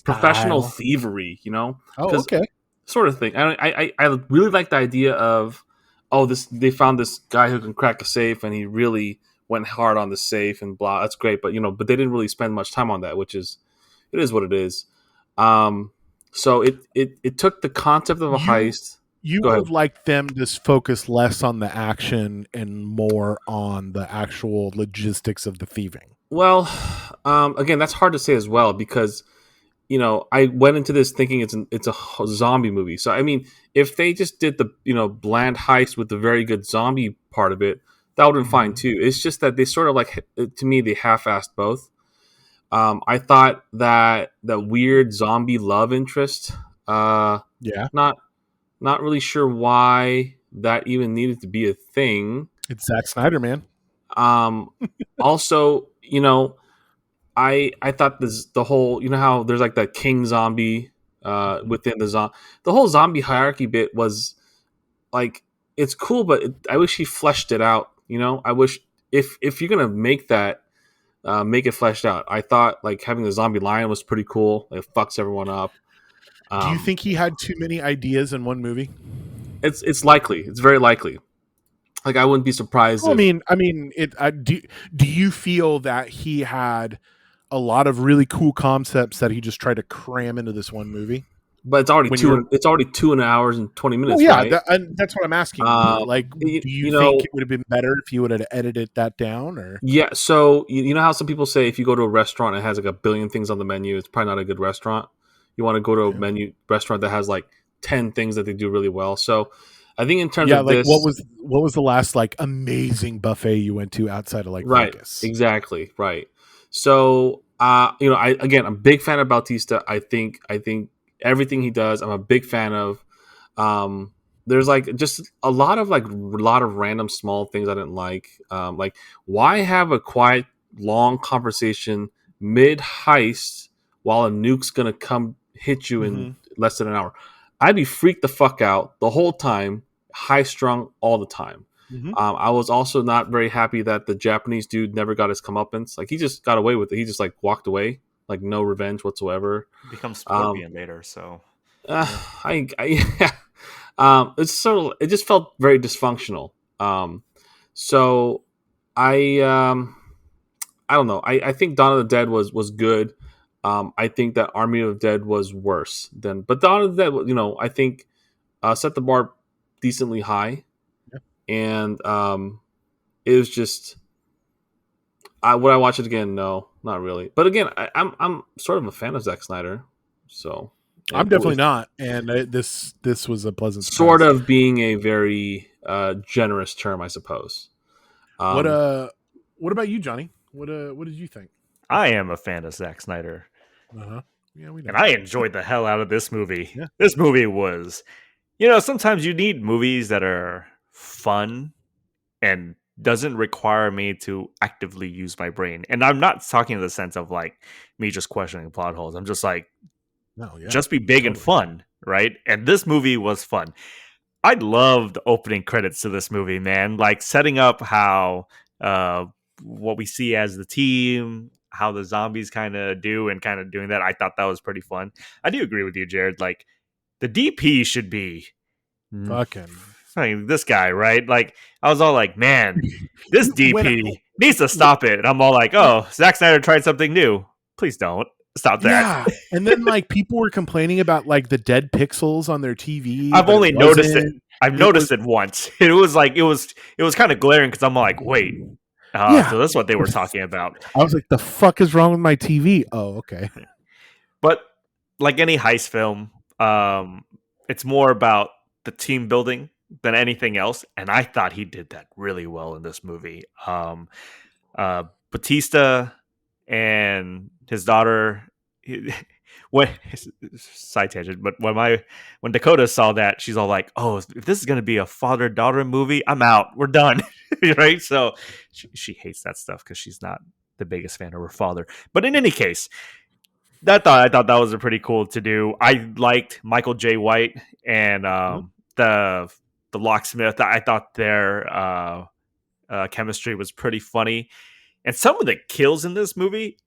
professional thievery. Oh, okay. Sort of thing. I really like the idea of they found this guy who can crack a safe and he really went hard on the safe and blah. That's great, but but they didn't really spend much time on that, which is it is what it is. So it took the concept of a heist. You would have liked them to focus less on the action and more on the actual logistics of the thieving. Well, again, that's hard to say as well because I went into this thinking it's a zombie movie. So I mean, if they just did the bland heist with the very good zombie part of it, that would have been fine too. It's just that they sort of to me they half-assed both. I thought that the weird zombie love interest, not really sure why that even needed to be a thing. It's Zack Snyder, man. Also, I thought the whole how there's like that king zombie within the whole zombie hierarchy bit was it's cool, but I wish he fleshed it out. I wish if you're gonna make that. Make it fleshed out. I thought having the zombie lion was pretty cool. It fucks everyone up. Do you think he had too many ideas in one movie? It's likely. It's very likely. I wouldn't be surprised. Well, do you feel that he had a lot of really cool concepts that he just tried to cram into this one movie? But it's already It's already 2 hours and 20 minutes. Well, yeah, right? That's what I'm asking. Do you think it would have been better if you would have edited that down? Or yeah, so you know how some people say if you go to a restaurant and it has a billion things on the menu, it's probably not a good restaurant. You want to go to a restaurant that has 10 things that they do really well. So I think in terms of this, what was the last amazing buffet you went to outside of right, Vegas? Exactly, right. So I'm a big fan of Bautista. I think everything he does, I'm a big fan of. There's like just a lot of random small things I didn't like why have a quiet long conversation mid heist while a nuke's gonna come hit you in Mm-hmm. less than an hour. I'd be freaked the fuck out the whole time, high strung all the time. Mm-hmm. I was also not very happy that the Japanese dude never got his comeuppance. Like he just got away with it. He just like walked away, like no revenge whatsoever. Becomes Um, Scorpion later, so uh, yeah. I it's sort of it just felt very dysfunctional. So I I don't know. I think Dawn of the Dead was good. I think that Army of the Dead was worse than, but Dawn of the Dead, I think set the bar decently high, Yeah. and it was just. Would I watch it again? No, not really. But again, I'm sort of a fan of Zack Snyder, so I'm it definitely was not, and this was a pleasant sort surprise. of being a very generous term, I suppose. What Um, what about you, Johnny? What did you think? I am a fan of Zack Snyder, Uh-huh. Yeah, we know. and I enjoyed the hell out of this movie. Yeah. This movie was, sometimes you need movies that are fun and doesn't require me to actively use my brain. And I'm not talking in the sense of like me just questioning plot holes. I'm just like, No, yeah. just be big and Totally. fun, right? And this movie was fun. I love the opening credits to this movie, man. Like setting up how what we see as the team, how the zombies kind of do, and kind of doing that. I thought that was pretty fun. I do agree with you, Jared. Like the DP should be Fucking fucking this guy, right? Like I was all like, man, this when DP needs to stop it. And I'm all like, oh, Zack Snyder tried something new. Please don't stop that. yeah, and then like people were complaining about like the dead pixels on their TV, I've but it only noticed it. wasn't. I've It was noticed it once. It was like it was kind of glaring because I'm like, wait, yeah. so that's what they were talking about. I was like, the fuck is wrong with my TV? Oh, okay. But like any heist film, it's more about the team building than anything else, and I thought he did that really well in this movie. Batista and his daughter. When side tangent, but when Dakota saw that, she's all like, "Oh, if this is gonna be a father daughter movie, I'm out. We're done." Right? So she hates that stuff because she's not the biggest fan of her father. But in any case, I thought that was a pretty cool to do. I liked Michael J. White and Mhm. the locksmith. I thought their chemistry was pretty funny, and some of the kills in this movie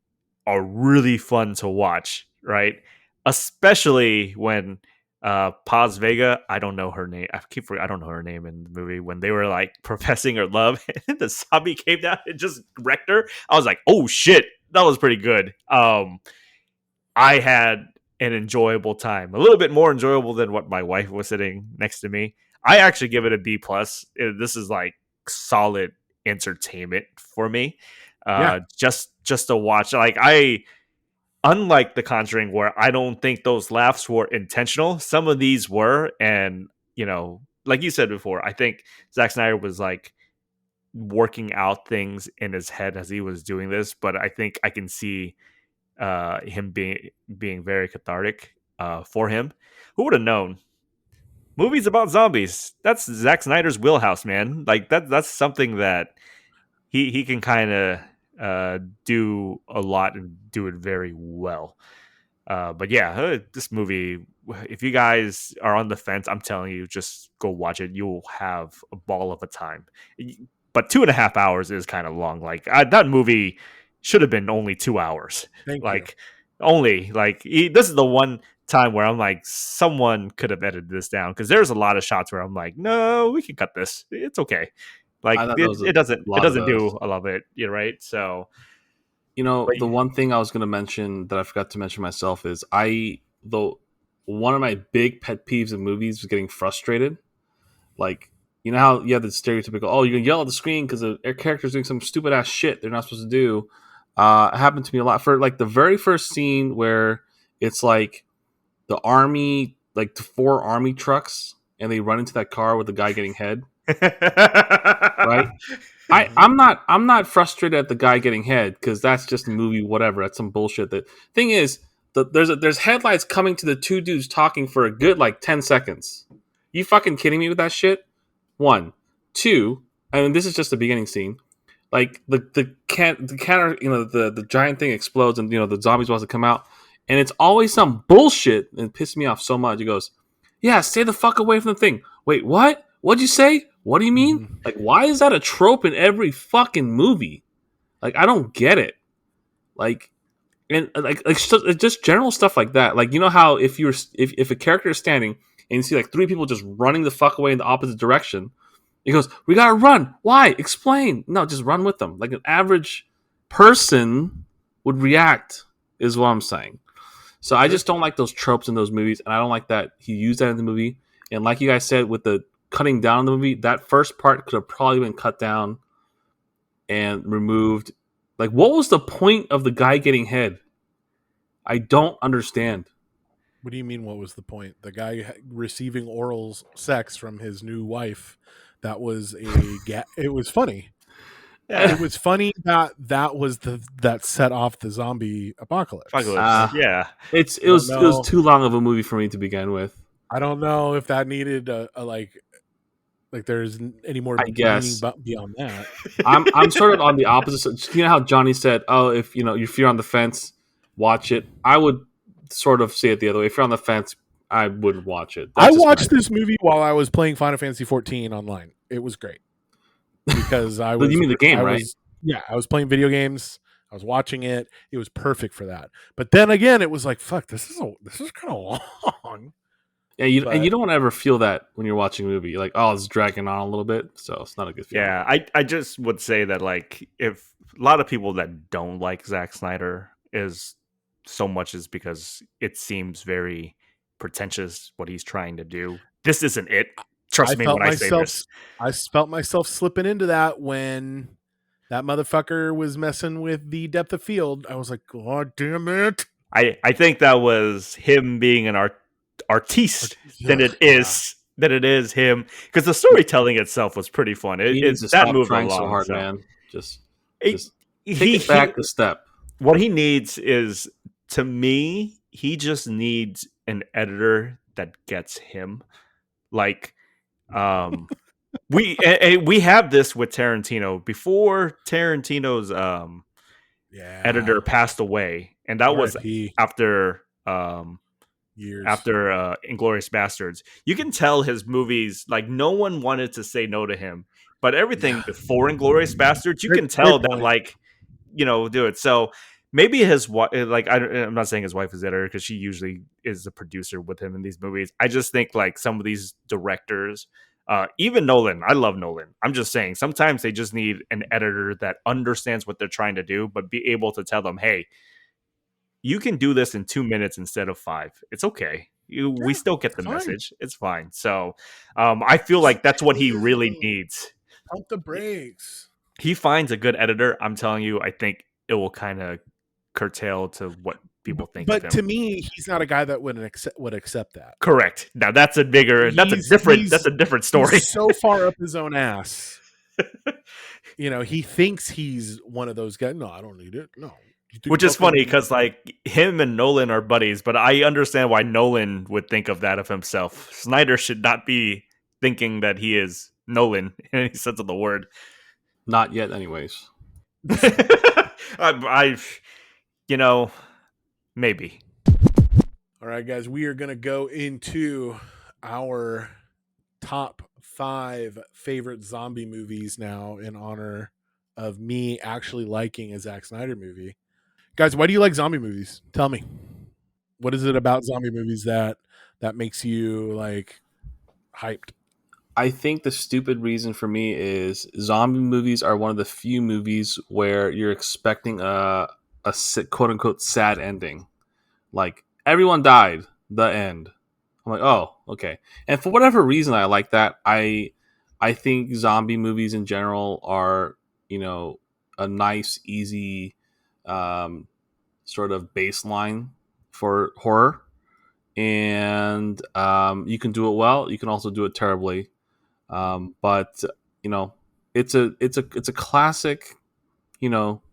are really fun to watch, right? Especially when Paz Vega, I don't know her name. I don't know her name in the movie. When they were like professing her love, and the zombie came down and just wrecked her. I was like, oh shit, that was pretty good. I had an enjoyable time, a little bit more enjoyable than what my wife was sitting next to me. I actually give it a B plus. This is like solid entertainment for me. Yeah. Just to watch. Like I unlike the Conjuring, where I don't think those laughs were intentional, some of these were, and like you said before, I think Zack Snyder was like working out things in his head as he was doing this, but I think I can see him being very cathartic for him. Who would have known? Movies about zombies. That's Zack Snyder's wheelhouse, man. Like that's something that he can kind of do a lot and do it very well. But yeah, this movie, if you guys are on the fence, I'm telling you, just go watch it. You'll have a ball of a time. But 2.5 hours is kind of long. Like that movie should have been only 2 hours. Thank you. Like only like this is the one time where I'm like, someone could have edited this down because there's a lot of shots where I'm like, no, we can cut this. It's okay. Like I thought there was a it lot of doesn't those. do a lot of it. You're right. So, but The one thing I was going to mention that I forgot to mention myself is though one of my big pet peeves of movies was getting frustrated. Like, you know how you have the stereotypical, oh, you can yell at the screen because their character's doing some stupid ass shit they're not supposed to do. It happened to me a lot for like the very first scene where it's like the army, like the 4 army trucks, and they run into that car with the guy getting head. Right? I'm not frustrated at the guy getting head because that's just a movie, whatever. That's some bullshit. The thing is, there's headlights coming to the two dudes talking for a good like 10 seconds. You fucking kidding me with that shit? One, two, and this is just the beginning scene. Like the counter, the giant thing explodes, and the zombies wants to come out, and it's always some bullshit, and it pisses me off so much. He goes, "Yeah, stay the fuck away from the thing." Wait, what? What'd you say? What do you mean? Mhm. Like, why is that a trope in every fucking movie? Like, I don't get it. Like, and just general stuff like that. Like, you know how if a character is standing and you see like three people just running the fuck away in the opposite direction, he goes, "We gotta run. Why? Explain." No, just run with them. Like an average person would react, is what I'm saying. So I just don't like those tropes in those movies, and I don't like that he used that in the movie. And like you guys said, with the cutting down the movie, that first part could have probably been cut down and removed. Like, what was the point of the guy getting head? I don't understand. What do you mean? What was the point? The guy receiving oral sex from his new wife. That was it was funny. Yeah. It was funny that was that set off the zombie apocalypse. Yeah. It I don't was know. too long of a movie for me to begin with. I don't know if that needed a like there's any more I meaning guess beyond that. I'm sort of on the opposite. You know how Johnny said, "Oh, if you're on the fence, watch it." I would sort of say it the other way. If you're on the fence, I wouldn't watch it. I That's just watched this movie while I was playing Final Fantasy 14 online. It was great because I But was you mean the game, right? I was playing video games. I was watching it. It was perfect for that. But then again, it was like, fuck, this is kind of long. Yeah, you But don't ever feel that when you're watching a movie. You're like, oh, it's dragging on a little bit, so it's not a good feeling. Yeah, I just would say that like if a lot of people that don't like Zack Snyder is so much is because it seems very pretentious what he's trying to do. This isn't it. Trust me when I say this. I felt myself slipping into that when that motherfucker was messing with the depth of field. I was like, God damn it. I think that was him being an artiste than it is him, because the storytelling itself was pretty fun. He needs to That stop moved trying so along. hard, So man. Just it, take it back a step. what he needs is, to me, he just needs an editor that gets him. Like, we have this with Tarantino before Tarantino's editor passed away, and that was R.I.P. after Years. after Inglourious Bastards. You can tell his movies, like, no one wanted to say no to him, but everything before Inglourious Bastards, you can tell that, like, do it. So maybe his wife, like, I'm not saying his wife is editor because she usually is a producer with him in these movies. I just think like some of these directors, even Nolan, I love Nolan. I'm just saying sometimes they just need an editor that understands what they're trying to do, but be able to tell them, hey, you can do this in 2 minutes instead of 5. It's okay. We still get the message. It's fine. So I feel like that's what he really needs. Pump the brakes. He finds a good editor. I'm telling you, I think it will kind of curtail to what people think of him. But to me, he's not a guy that would accept that. Correct. Now that's a different story. He's so far up his own ass. He thinks he's one of those guys. No, I don't need it. No. Which is funny because like him and Nolan are buddies, but I understand why Nolan would think of that of himself. Snyder should not be thinking that he is Nolan in any sense of the word. Not yet, anyways. I maybe. All right, guys, we are going to go into our top 5 favorite zombie movies now in honor of me actually liking a Zack Snyder movie. Guys, why do you like zombie movies? Tell me. What is it about zombie movies that makes you like hyped? I think the stupid reason for me is zombie movies are one of the few movies where you're expecting a quote unquote sad ending. Like, everyone died, the end. I'm like, oh, okay. And for whatever reason, I like that. I think zombie movies in general are, a nice, easy sort of baseline for horror. And you can do it well. You can also do it terribly. But it's a classic,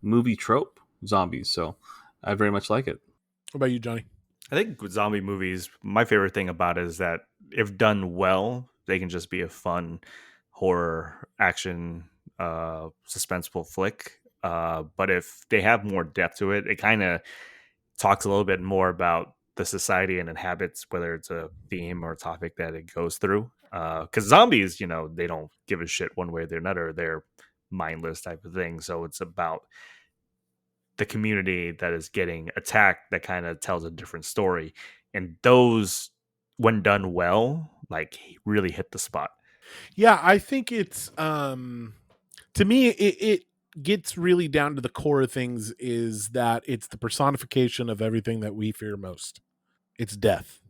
movie trope, zombies. So I very much like it. What about you, Johnny? I think with zombie movies, my favorite thing about it is that if done well, they can just be a fun horror action suspenseful flick. But if they have more depth to it, it kind of talks a little bit more about the society and inhabits, whether it's a theme or a topic that it goes through. Because zombies, they don't give a shit one way or another. They're mindless type of thing. So it's about the community that is getting attacked that kind of tells a different story. And those, when done well, like really hit the spot. Yeah, I think it's to me it gets really down to the core of things, is that it's the personification of everything that we fear most. It's death.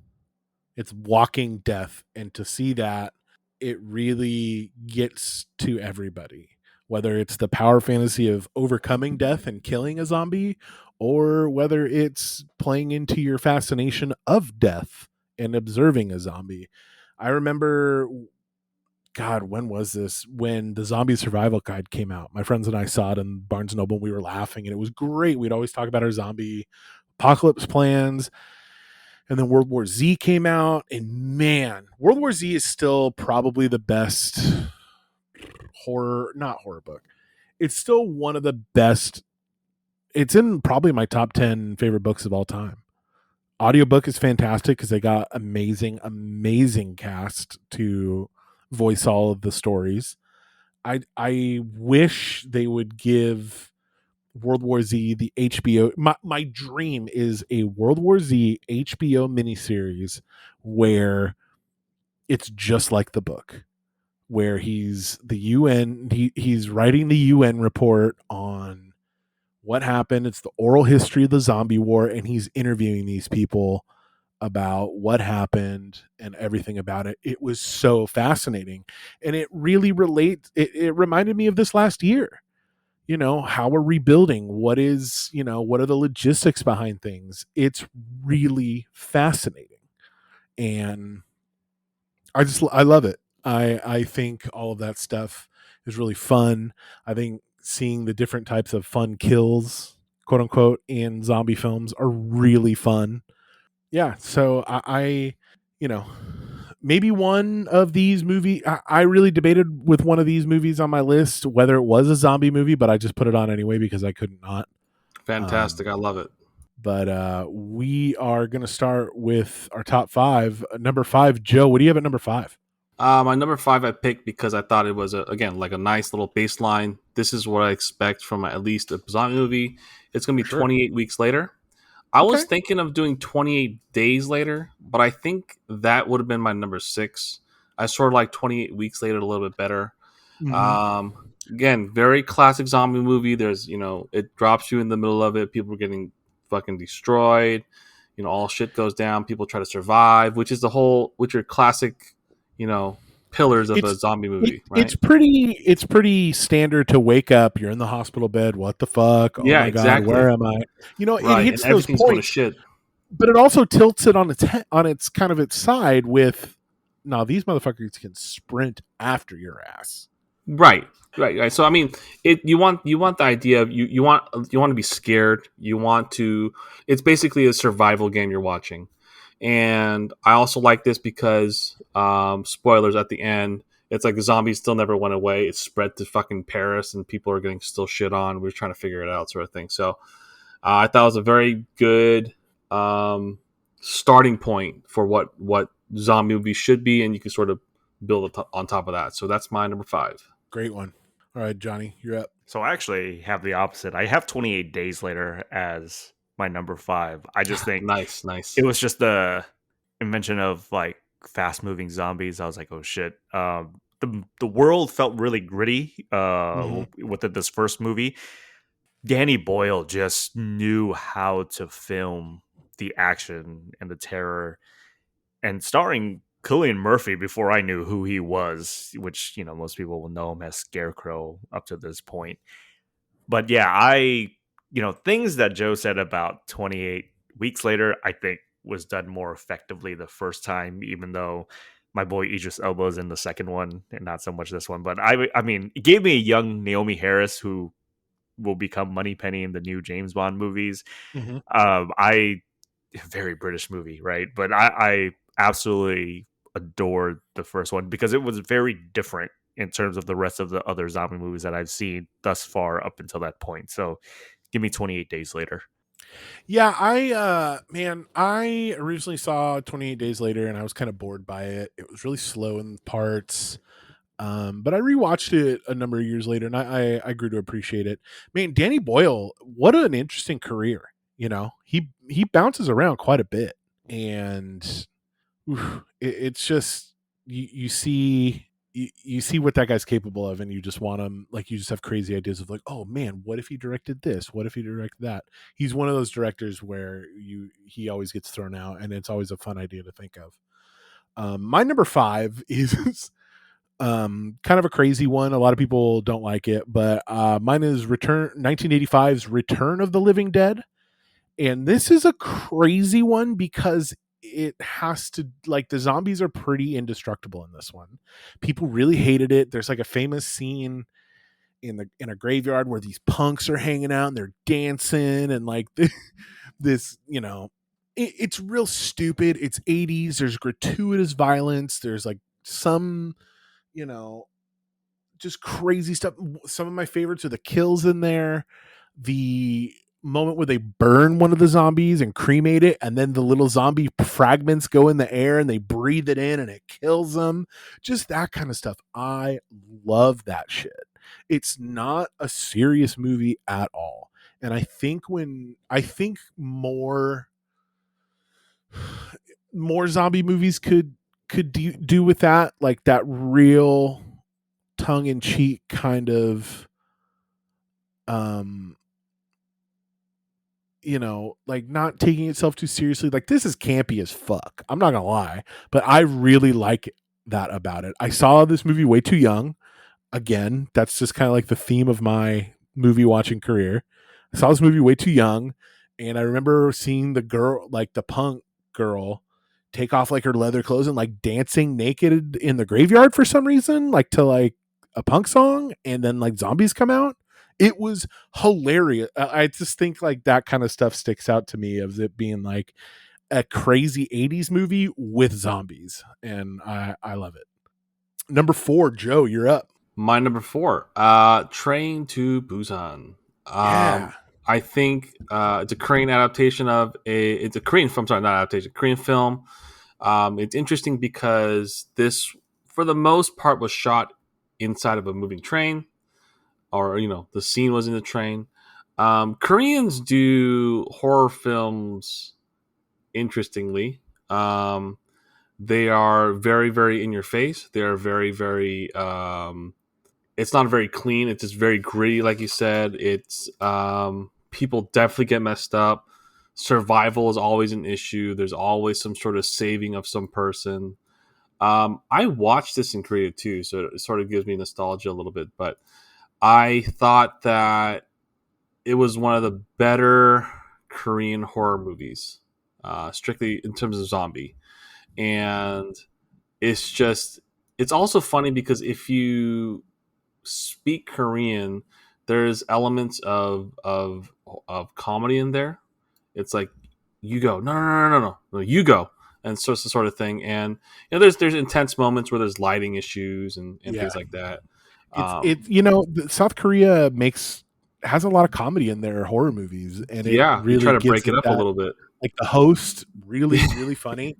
It's walking death, and to see that, it really gets to everybody. Whether it's the power fantasy of overcoming death and killing a zombie, or whether it's playing into your fascination of death and observing a zombie. I remember, God, when was this? When the Zombie Survival Guide came out, my friends and I saw it in Barnes and Noble. And we were laughing, and it was great. We'd always talk about our zombie apocalypse plans. And then World War Z came out, and man, World War Z is still probably the best not horror book. It's still one of the best. It's in probably my top 10 favorite books of all time. Audiobook is fantastic because they got amazing cast to voice all of the stories. I wish they would give World War Z the HBO. My dream is a World War Z HBO miniseries where it's just like the book, where he's the UN. He's writing the UN report on what happened. It's the oral history of the zombie war, and he's interviewing these people about what happened and everything about it. It was so fascinating, and it really relates. It reminded me of this last year. How we're rebuilding. What are the logistics behind things? It's really fascinating, and I love it. I think all of that stuff is really fun. I think seeing the different types of fun kills, quote unquote, in zombie films are really fun. Yeah, so I you know, maybe one of these movies. I really debated with one of these movies on my list whether it was a zombie movie, but I just put it on anyway because I couldn't not. Fantastic. I love it. But we are going to start with our top five. Number five, Joe, what do you have at number five? My number 5 I picked because I thought it was again like a nice little baseline. This is what I expect from at least a zombie movie. It's going to be Sure. 28 weeks later. I Okay. was thinking of doing 28 days later, but I think that would have been my number 6. I sort of like 28 weeks later a little bit better. Mm-hmm. Again, very classic zombie movie. There's, it drops you in the middle of it. People are getting fucking destroyed. All shit goes down. People try to survive, which are classic, pillars of a zombie movie, right? It's pretty standard to wake up. You're in the hospital bed. What the fuck? Oh Yeah, my god, exactly. where am I? It Right, hits and those everything's going to points, shit. but it also tilts it on its kind of its side with. Now these motherfuckers can sprint after your ass. Right. So I mean, you want the idea of you want to be scared. You want to. It's basically a survival game you're watching, and I also like this because spoilers at the end. It's like the zombies still never went away. It's spread to fucking Paris, and people are getting still shit on. We're trying to figure it out, sort of thing. So I thought it was a very good starting point for what zombie movies should be, and you can sort of build on top of that. So that's my number 5. Great one. All right, Johnny, you're up. So I actually have the opposite. I have 28 Days Later as my number 5. I just think Nice. it was just the invention of like fast moving zombies. I was like, oh shit. The world felt really gritty within this first movie. Danny Boyle just knew how to film the action and the terror, and starring Cillian Murphy before I knew who he was, which most people will know him as Scarecrow up to this point. But yeah, things that Joe said about 28 weeks later, I think was done more effectively the first time, even though my boy Idris Elba is in the second one and not so much this one. But I mean, it gave me a young Naomi Harris who will become Moneypenny in the new James Bond movies. Mm-hmm. I very British movie, right? But I absolutely adored the first one because it was very different in terms of the rest of the other zombie movies that I've seen thus far up until that point. So give me 28 Days Later. Yeah, I originally saw 28 Days Later and I was kind of bored by it. It was really slow in parts. But I rewatched it a number of years later and I grew to appreciate it. Man, Danny Boyle, what an interesting career. You know, he bounces around quite a bit. And it's just you see you see what that guy's capable of, and you just want him, like, you just have crazy ideas of like, oh man, what if he directed this, what if he directed that. He's one of those directors where he always gets thrown out, and it's always a fun idea to think of. My number 5 is kind of a crazy one. A lot of people don't like it, but mine is Return 1985's Return of the Living Dead. And this is a crazy one because it has to, like, the zombies are pretty indestructible in this one. People really hated it. There's like a famous scene in a graveyard where these punks are hanging out and they're dancing and like this, it's real stupid. It's 80s. There's gratuitous violence. There's like some, you know, just crazy stuff. Some of my favorites are the kills in there. The moment where they burn one of the zombies and cremate it, and then the little zombie fragments go in the air and they breathe it in and it kills them. Just that kind of stuff. I love that shit. It's not a serious movie at all. And I think more zombie movies could do with that, like that real tongue-in-cheek kind of like not taking itself too seriously. Like, this is campy as fuck, I'm not gonna lie, but I really like that about it. I saw this movie way too young. Again, that's just kind of like the theme of my movie watching career. I saw this movie way too young, and I remember seeing the girl, like the punk girl, take off like her leather clothes and like dancing naked in the graveyard for some reason, like to like a punk song, and then like zombies come out. It was hilarious. I just think like that kind of stuff sticks out to me, of it being like a crazy 80s movie with zombies, and I love it. Number 4, Joe, you're up. My number 4, Train to Busan. Yeah. I think it's a Korean adaptation of it's a Korean film, sorry, not adaptation, Korean film. It's interesting because this, for the most part, was shot inside of a moving train, or the scene was in the train. Koreans do horror films interestingly. They are very, very in your face. They are very, very. It's not very clean. It's just very gritty, like you said. It's people definitely get messed up. Survival is always an issue. There's always some sort of saving of some person. I watched this in Korea too, so it sort of gives me nostalgia a little bit. But I thought that it was one of the better Korean horror movies, strictly in terms of zombie. And it's also funny because if you speak Korean, there's elements of comedy in there. It's like, you go, no, you go, and so it's the sort of thing. And there's intense moments where there's lighting issues and Yeah. things like that. South Korea has a lot of comedy in their horror movies, and it really try to gives break it up a little bit. Like The Host, really really funny.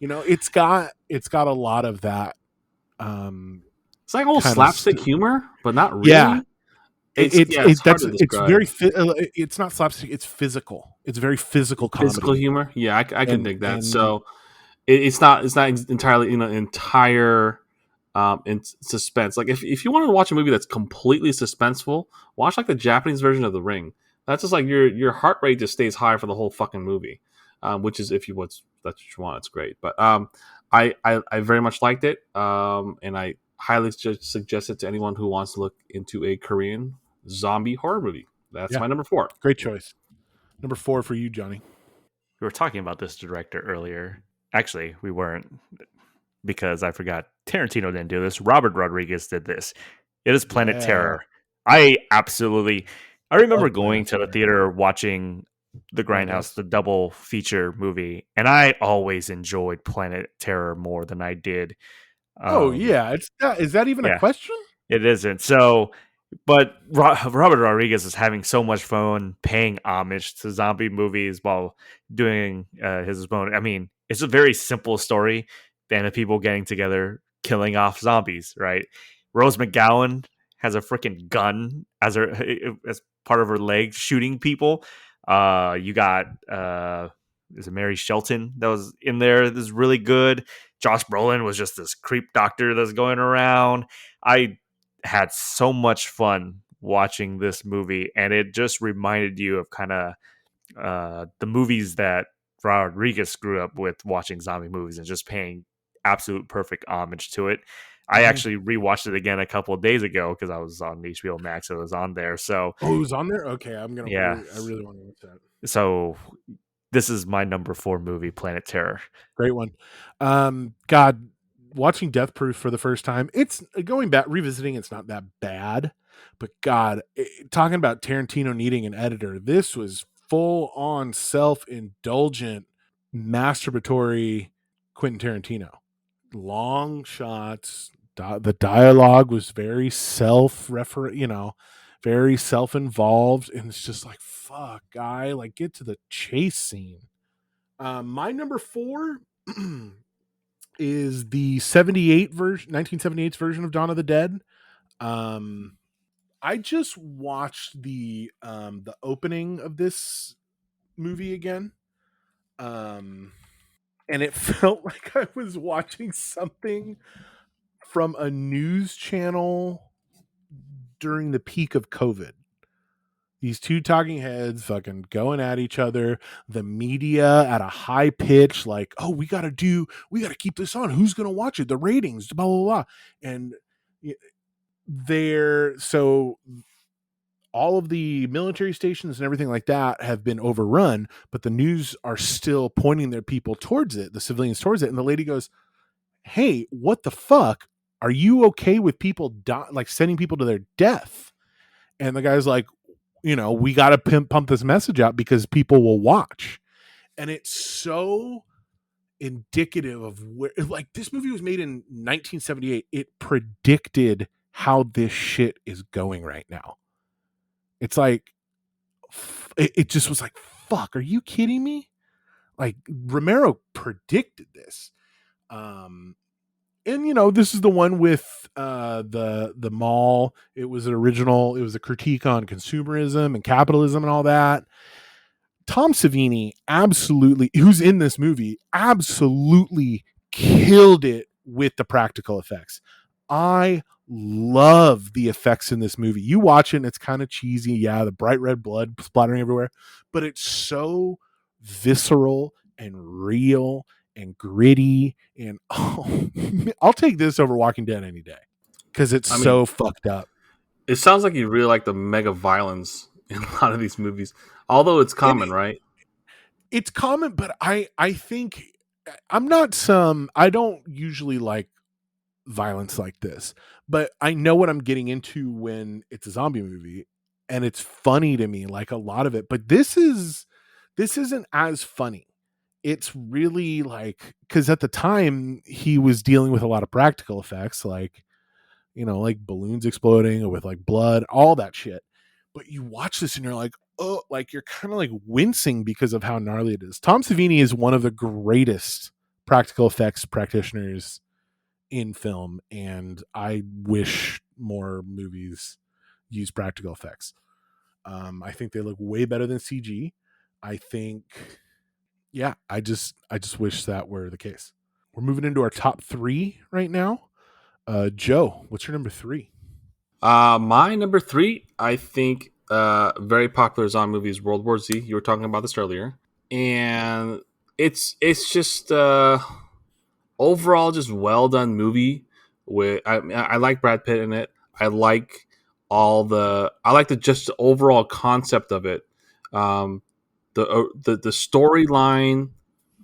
It's got a lot of that. It's like almost slapstick humor, but not really. Yeah. It's hard to describe. It's not slapstick. It's physical. It's very physical comedy. Physical humor. Yeah, I can dig that. So it's not entirely entire in suspense. Like if you want to watch a movie that's completely suspenseful, watch like the Japanese version of The Ring. That's just like your heart rate just stays high for the whole fucking movie. Which is, if that's what you want, it's great. But I very much liked it, and I highly suggest it to anyone who wants to look into a Korean zombie horror movie. That's my number 4. Great choice. Number 4 for you, Johnny. We were talking about this director earlier. Actually, we weren't, because I forgot Tarantino didn't do this. Robert Rodriguez did this. It is Planet Terror. I remember going to the theater watching the Grindhouse. Grindhouse, the double feature movie, and I always enjoyed Planet Terror more than I did. Oh Um, yeah, is that even a yeah, question? it isn't. So, but Robert Rodriguez is having so much fun paying homage to zombie movies while doing his own. I mean, it's a very simple story: band of people getting together, killing off zombies. Right? Rose McGowan has a freaking gun as part of her leg, shooting people. You got is it Mary Shelton that was in there? This is really good. Josh Brolin was just this creep doctor that's going around. I had so much fun watching this movie, and it just reminded you of kind of the movies that Rodriguez grew up with, watching zombie movies and just paying absolute perfect homage to it. I Hmm. actually rewatched it again a couple of days ago because I was on HBO Max. So it was on there. So Oh, it was on there. Okay, yeah, I really want to watch that. so this is my number 4 movie, Planet Terror. Great one. God, watching Death Proof for the first time, it's going back revisiting. It's not that bad, but God, talking about Tarantino needing an editor, this was full on self indulgent, masturbatory Quentin Tarantino. Long shots. The dialogue was very self-refer, very self-involved, and it's just like, fuck, guy, like get to the chase scene. My number 4 is the 78 version 1978's version of Dawn of the Dead. um I just watched the opening of this movie again, um and it felt like I was watching something from a news channel during the peak of COVID. These two talking heads fucking going at each other, the media at a high pitch, like, oh, we gotta keep this on. Who's gonna watch it? The ratings, blah, blah, blah. And so all of the military stations and everything like that have been overrun, but the news are still pointing their people towards it, the civilians towards it. And the lady goes, hey, what the fuck? Are you okay with people like sending people to their death? And the guy's like, we got to pump this message out because people will watch. And it's so indicative of where, like, this movie was made in 1978. It predicted how this shit is going right now. It's like, it just was like, fuck, are you kidding me? Like, Romero predicted this. And this is the one with the mall. It was a critique on consumerism and capitalism and all that. Tom Savini, absolutely, who's in this movie, absolutely killed it with the practical effects. I love the effects in this movie. You watch it and it's kind of cheesy. Yeah, the bright red blood splattering everywhere, but it's so visceral and real and gritty. And I'll take this over Walking Dead any day because it's I mean, so fucked up. it sounds like you really like the mega violence in a lot of these movies, although it's And common, right? it's common, but I think I don't usually like violence like this, but I know what I'm getting into when it's a zombie movie, and it's funny to me, like a lot of it. But this isn't as funny. It's really like, because at the time he was dealing with a lot of practical effects, like, like balloons exploding or with like blood, all that shit. But you watch this and you're like, oh, like you're kind of like wincing because of how gnarly it is. Tom Savini is one of the greatest practical effects practitioners in film, and I wish more movies use practical effects. I think they look way better than CG. I think, yeah, I just wish that were the case. We're moving into our top 3 right now. Joe, what's your number 3? My number 3, I think, very popular zombie movie is World War Z. You were talking about this earlier, and it's just overall just well done movie. With I like Brad Pitt in it. I like the just overall concept of it. Um, the storyline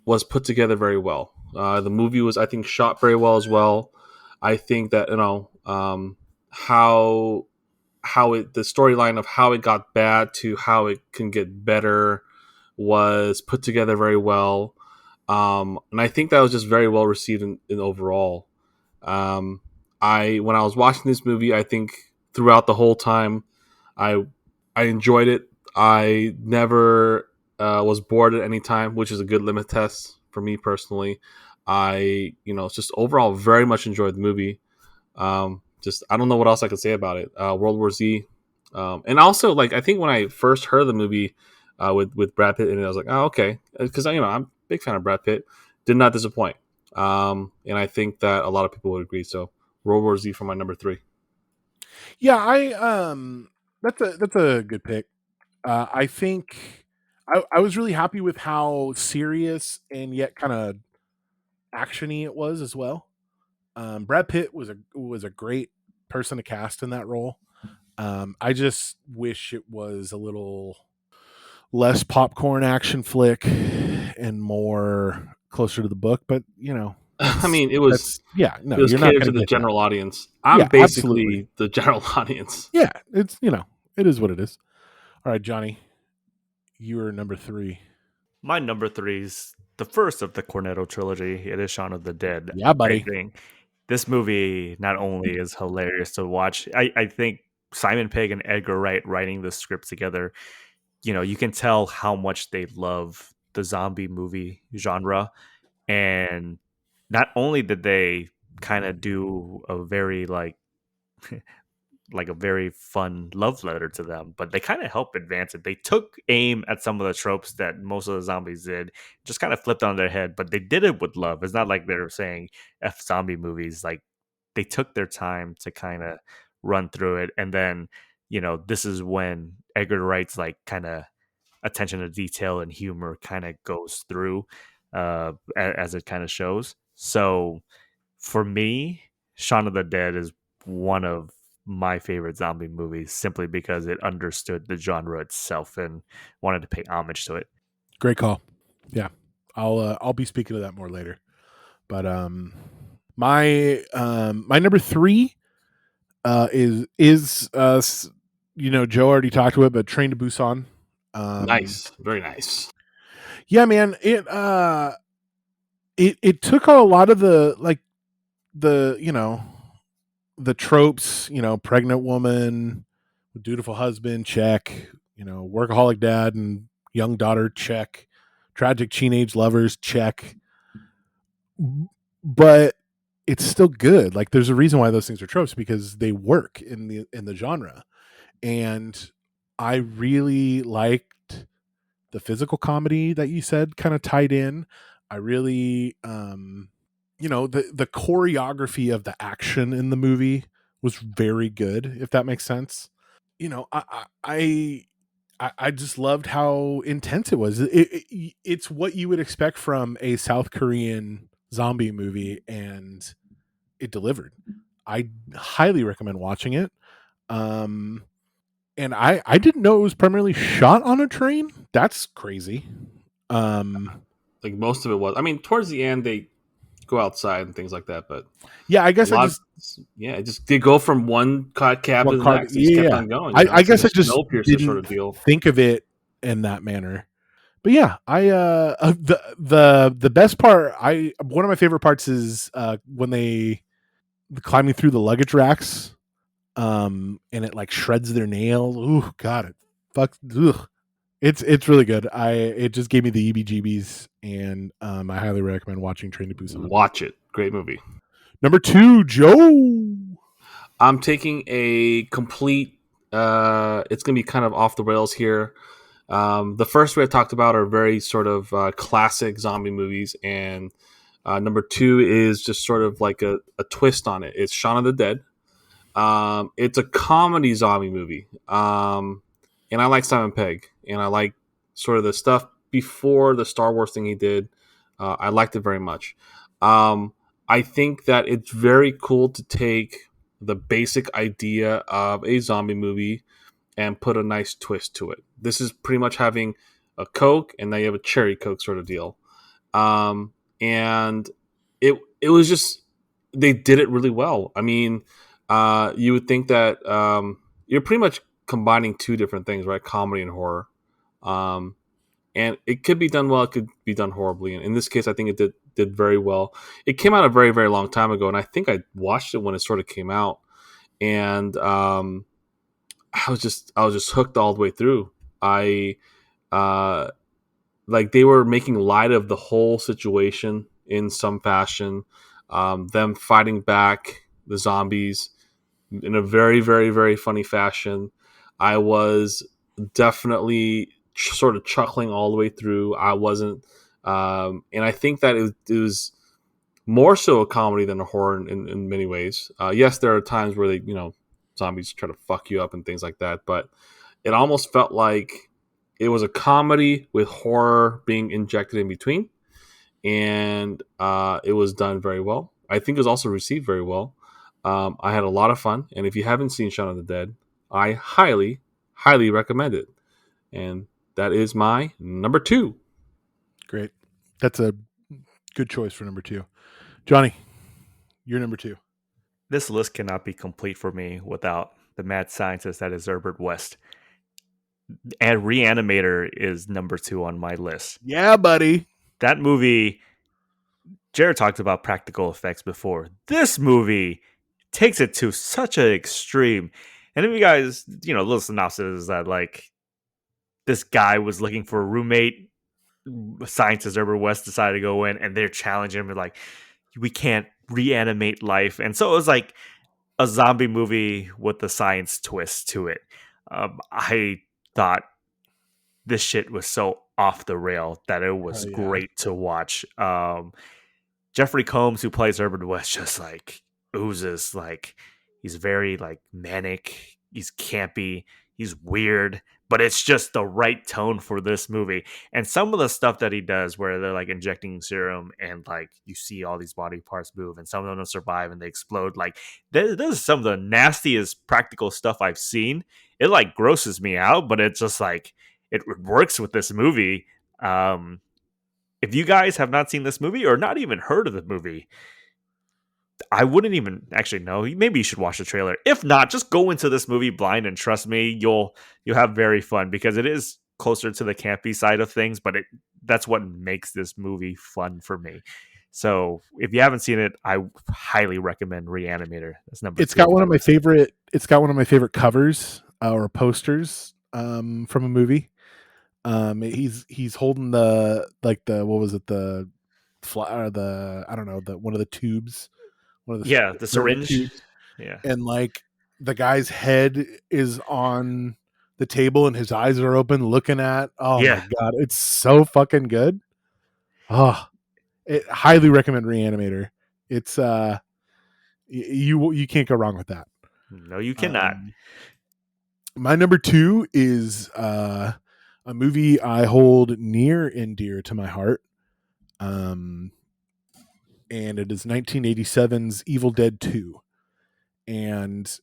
was put together very well. The movie was, I think, shot very well as well. I think that how it the storyline of how it got bad to how it can get better was put together very well, and I think that was just very well received in overall. Um, I when I was watching this movie, I think throughout the whole time, I I enjoyed it. I never was bored at any time, which is a good limit test for me personally. Just overall very much enjoyed the movie. Just I don't know what else I could say about it. World War Z, and also like I think when I first heard the movie with Brad Pitt in it, I was like, oh okay, because I'm a big fan of Brad Pitt. Did not disappoint, and I think that a lot of people would agree. So World War Z for my number three. Yeah, that's a good pick. I think I was really happy with how serious and yet kind of actiony it was as well. Brad Pitt was a great person to cast in that role. I just wish it was a little less popcorn action flick and more closer to the book. But I mean, it was yeah. No, it was you're not catered going to to the get that. general audience. Yeah, I'm absolutely. basically the general audience. Yeah, it's it is what it is. All right, Johnny, you are number 3. My number three is the first of the Cornetto trilogy. It is Shaun of the Dead. Yeah, I buddy. think this movie not only is hilarious to watch, I think Simon Pegg and Edgar Wright writing the script together, you can tell how much they love the zombie movie genre. And not only did they kind of do a very like a very fun love letter to them, but they kind of help advance it. They took aim at some of the tropes that most of the zombies did, just kind of flipped on their head, but they did it with love. It's not like they're saying F zombie movies. Like they took their time to kind of run through it. And then, this is when Edgar Wright's like kind of attention to detail and humor kind of goes through as it kind of shows. So for me, Shaun of the Dead is one of my favorite zombie movies simply because it understood the genre itself and wanted to pay homage to it. Great call. Yeah. I'll be speaking to that more later. But my number 3 Joe already talked about it, but Train to Busan. Nice, very nice. Yeah, man, it took a lot of the the the tropes, pregnant woman, dutiful husband, check, workaholic dad and young daughter, check, tragic teenage lovers, check. But it's still good. Like there's a reason why those things are tropes because they work in the genre. And I really liked the physical comedy that you said kind of tied in. I really the choreography of the action in the movie was very good, if that makes sense. I just loved how intense it was. It's what you would expect from a South Korean zombie movie, and it delivered. I highly recommend watching it. And I didn't know it was primarily shot on a train. That's crazy. Like most of it was. I mean, towards the end they go outside and things like that, but Yeah, I a guess I lot. just Yeah, it just they go from one cab one to the card. next. They just kept Yeah, on going. I It's like guess a I just Snowpiercer sort didn't of deal. think of it in that manner. But yeah, the best part, I one of my favorite parts is when they climbing through the luggage racks, and it like shreds their nails. Ooh, god, it fucks. Ugh. It's really good. It just gave me the EBGBs, and I highly recommend watching Train to Busan. Watch it. Great movie. Number 2, Joe. I'm taking a complete. It's gonna be kind of off the rails here. The first three I talked about are very sort of classic zombie movies, and number two is just sort of like a twist on it. It's Shaun of the Dead. It's a comedy zombie movie, and I like Simon Pegg, and I like sort of the stuff before the Star Wars thing he did. I liked it very much. Um, I think that it's very cool to take the basic idea of a zombie movie and put a nice twist to it. This is pretty much having a Coke and now you have a cherry Coke sort of deal. And it was just they did it really well. I mean, you would think that you're pretty much combining two different things, right? Comedy and horror. Um, and it could be done well, it could be done horribly. And in this case, I think it did very well. It came out a very very long time ago, and I think I watched it when it sort of came out, and I was just hooked all the way through. I uh, like they were making light of the whole situation in some fashion. Them fighting back the zombies in a very, very, very funny fashion. I was definitely sort of chuckling all the way through. I wasn't, and I think that it was more so a comedy than a horror in many ways. Yes, there are times where zombies try to fuck you up and things like that, but it almost felt like it was a comedy with horror being injected in between, and it was done very well. I think it was also received very well. I had a lot of fun, and if you haven't seen Shaun of the Dead, I highly, highly recommend it. And that is my number 2. Great. That's a good choice for number 2. Johnny, you're number 2. This list cannot be complete for me without the mad scientist that is Herbert West. And Reanimator is number 2 on my list. Yeah, buddy. That movie, Jared talked about practical effects before. This movie takes it to such an extreme. And if you guys, little synopsis is that like this guy was looking for a roommate. Scientist Herbert West decided to go in, and they're challenging him with like, we can't reanimate life. And so it was like a zombie movie with a science twist to it. I thought this shit was so off the rail that it was great to watch. Jeffrey Combs, who plays Herbert West, just like oozes like he's very like manic, he's campy, he's weird, but it's just the right tone for this movie. And some of the stuff that he does where they're like injecting serum and like you see all these body parts move and some of them don't survive and they explode, like this is some of the nastiest practical stuff I've seen. It like grosses me out, but it's just like it works with this movie. If you guys have not seen this movie or not even heard of the movie, I wouldn't even actually know. Maybe you should watch the trailer. If not, just go into this movie blind and trust me, you'll have very fun because it is closer to the campy side of things, but that's what makes this movie fun for me. So if you haven't seen it, I highly recommend Reanimator. That's number 2. It's got one of my favorite covers or posters from a movie. He's holding the what was it, the I don't know, one of the tubes, the syringe tubes. Yeah, and like the guy's head is on the table and his eyes are open looking at. Oh my god, it's so fucking good. Highly recommend Reanimator. It's you can't go wrong with that. No, you cannot. My number 2 is a movie I hold near and dear to my heart. And it is 1987's Evil Dead 2. And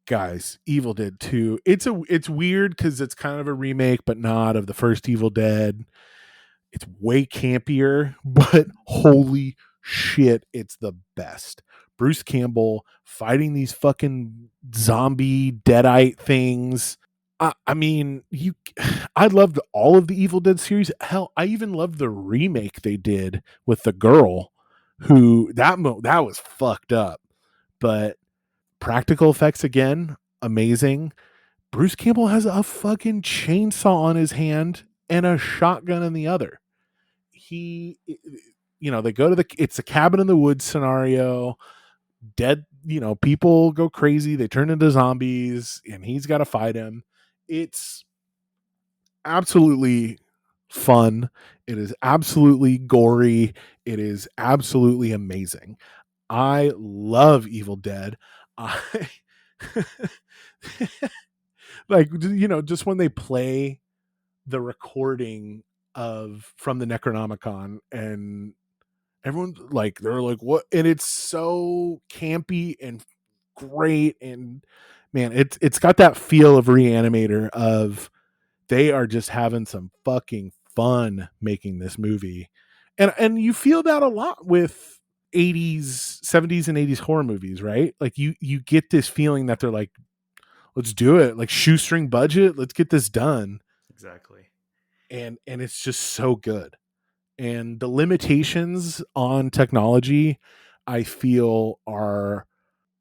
guys, Evil Dead 2, it's weird because it's kind of a remake, but not of the first Evil Dead. It's way campier, but holy shit, it's the best. Bruce Campbell fighting these fucking zombie deadite things. I mean, I loved all of the Evil Dead series. Hell, I even loved the remake they did with the girl who that was fucked up. But practical effects again, amazing. Bruce Campbell has a fucking chainsaw on his hand and a shotgun in the other. They go to it's a cabin in the woods scenario. Dead, people go crazy. They turn into zombies and he's got to fight him. It's absolutely fun. It is absolutely gory. It is absolutely amazing. I love Evil Dead. Just when they play the recording from the Necronomicon and everyone's like, they're like, what? And it's so campy and great. And man, it's got that feel of Reanimator of they are just having some fucking fun making this movie. And you feel that a lot with 80s, 70s and 80s horror movies, right? Like you get this feeling that they're like, let's do it. Like shoestring budget, let's get this done. Exactly. and it's just so good. And the limitations on technology, I feel, are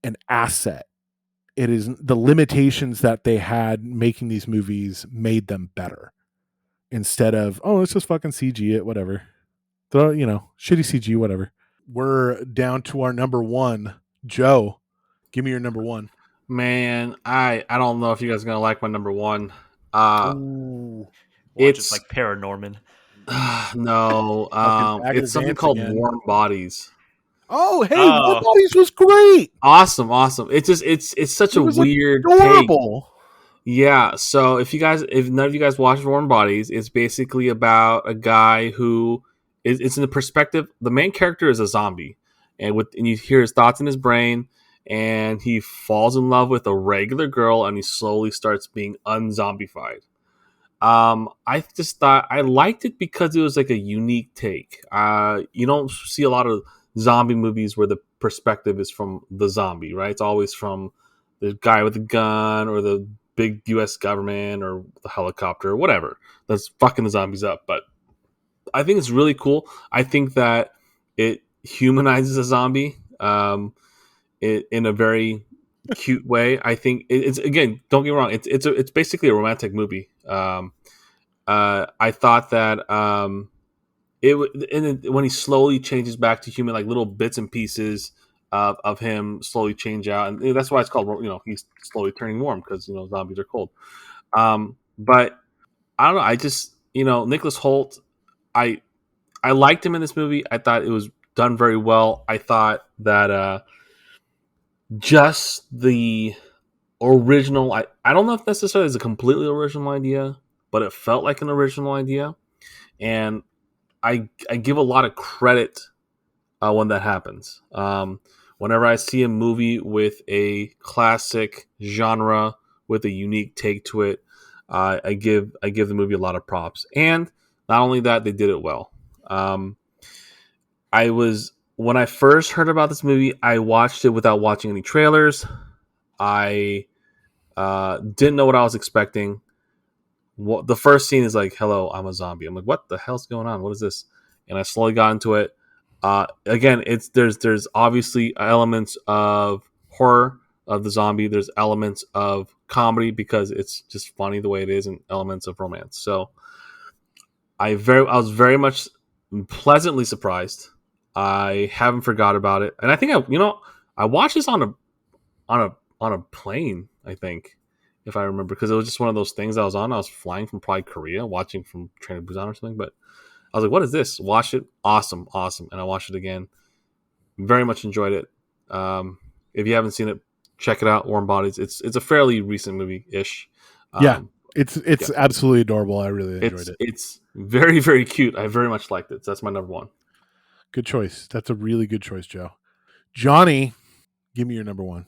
an asset. It is the limitations that they had making these movies made them better, instead of, oh, let's just fucking CG it, whatever. Throw, shitty CG, whatever. We're down to our number one. Joe, give me your number one. Man, I don't know if you guys are gonna like my number one. Uh, Ooh, Watch it it's like Paranorman. no, fucking Bag of it's something Dance called again. Warm Bodies. Oh, hey, Warm Oh, Bodies was great. Awesome, awesome. It's just it's such It a was weird take. adorable. Yeah, so if none of you guys watch Warm Bodies, it's basically about a guy who it's in the perspective. The main character is a zombie, and you hear his thoughts in his brain, and he falls in love with a regular girl, and he slowly starts being unzombified. I just thought I liked it because it was like a unique take. You don't see a lot of zombie movies where the perspective is from the zombie, right? It's always from the guy with the gun or the big U.S. government or the helicopter or whatever that's fucking the zombies up. But I think it's really cool. I think that it humanizes a zombie in a very cute way. I think it's again, don't get me wrong. It's basically a romantic movie. I thought that when he slowly changes back to human, like little bits and pieces of him slowly change out, and that's why it's called. He's slowly turning warm because zombies are cold. But I don't know. I just Nicholas Holt. I I liked him in this movie. I thought it was done very well. I thought that just the original. I don't know if necessarily is a completely original idea, but it felt like an original idea, and I give a lot of credit when that happens. Whenever I see a movie with a classic genre with a unique take to it, I give the movie a lot of props. And not only that, they did it well. I was When I first heard about this movie, I watched it without watching any trailers. I didn't know what I was expecting. The first scene is like, "Hello, I'm a zombie." I'm like, "What the hell's going on? What is this?" And I slowly got into it. Again, there's obviously elements of horror of the zombie. There's elements of comedy because it's just funny the way it is, and elements of romance. So I was very much pleasantly surprised. I haven't forgot about it, and I think I watched this on a plane. I think, if I remember, because it was just one of those things I was on. I was flying from probably Korea, watching from Train to Busan or something. But I was like, "What is this?" Watch it, awesome, awesome, and I watched it again. Very much enjoyed it. If you haven't seen it, check it out. Warm Bodies. It's a fairly recent movie ish. Yeah, Um, it's yeah, absolutely adorable. I really enjoyed it. it's very very cute. I very much liked it. So that's my number one. Good choice. That's a really good choice, Joe. Johnny, give me your number one.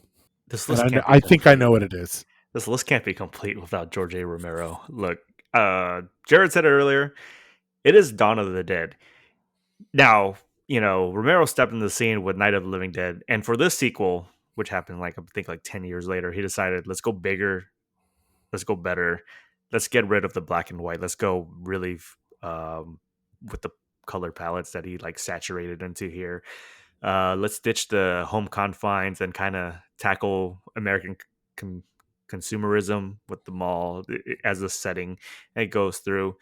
this And list can't be I think I complete. know what it is. This list can't be complete without George A. Romero. Look, Jared said it earlier. It is Dawn of the Dead. Now, Romero stepped into the scene with Night of the Living Dead, and for this sequel, which happened I think 10 years later, he decided, let's go bigger, let's go better, let's get rid of the black and white, let's go really with the color palettes that he saturated into here. Let's ditch the home confines and kind of tackle American con- consumerism with the mall as a setting. It goes through.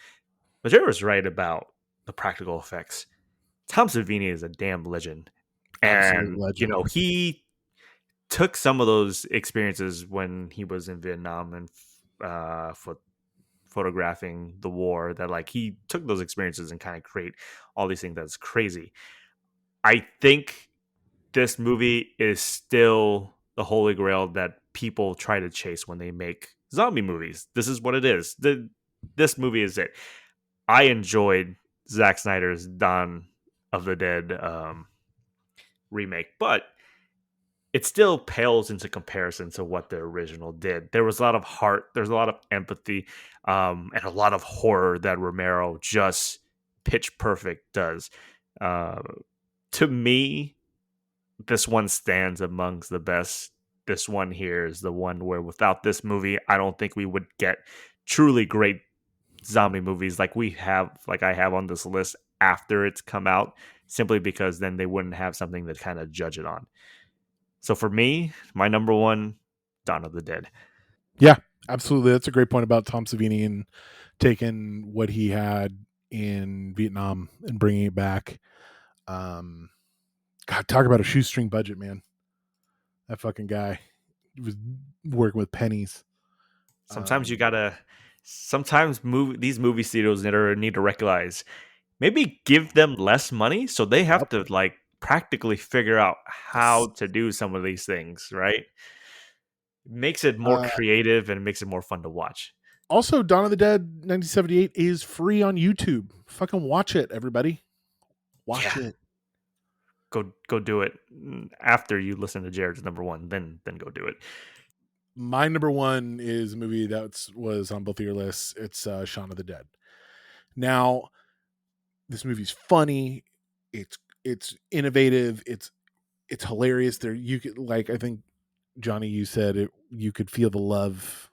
But Jared was right about the practical effects. Tom Savini is a damn legend. Absolute And, legend. he took some of those experiences when he was in Vietnam and photographing the war, that he took those experiences and kind of create all these things that's crazy. I think this movie is still the holy grail that people try to chase when they make zombie movies. This is what it is. This movie is it. I enjoyed Zack Snyder's Dawn of the Dead remake, but it still pales into comparison to what the original did. There was a lot of heart, there's a lot of empathy, and a lot of horror that Romero just pitch perfect does. Uh, to me, this one stands amongst the best. This one here is the one where without this movie, I don't think we would get truly great zombie movies like I have on this list after it's come out, simply because then they wouldn't have something to kind of judge it on. So for me, my number one, Dawn of the Dead. Yeah, absolutely. That's a great point about Tom Savini and taking what he had in Vietnam and bringing it back. Um, God, talk about a shoestring budget, man. That fucking guy, he was working with pennies. Sometimes you Um, gotta. Sometimes these movie studios need to recognize, maybe give them less money so they have yep. to like practically figure out how to do some of these things, right? Makes it more Uh, creative and makes it more fun to watch. Also, Dawn of the Dead 1978 is free on YouTube. Fucking watch it, everybody. Watch Yeah, it. go do it after you listen to Jared's number one. Then go do it. My number one is a movie that was on both of your lists. It's Shaun of the Dead. Now, this movie's funny. It's innovative. It's hilarious. There, you could, like, I think Johnny, you said it, you could feel the love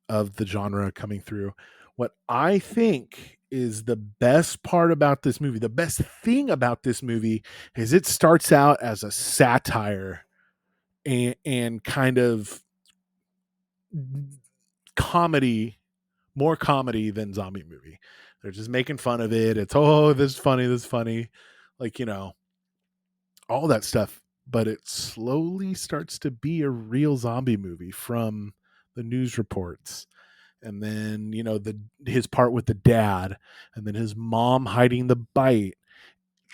of the genre coming through. What I think is the best part about this movie, the best thing about this movie, is it starts out as a satire and kind of comedy, more comedy than zombie movie. They're just making fun of it. It's, oh, this is funny, this is funny, like, all that stuff. But it slowly starts to be a real zombie movie from the news reports. And then, his part with the dad, and then his mom hiding the bite.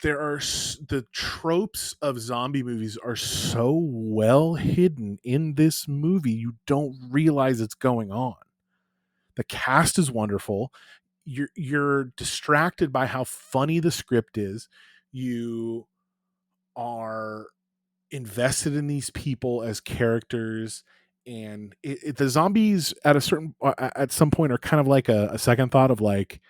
The tropes of zombie movies are so well hidden in this movie, you don't realize it's going on. The cast is wonderful. You're distracted by how funny the script is. You are invested in these people as characters, and the zombies at some point are kind of like a second thought of, like,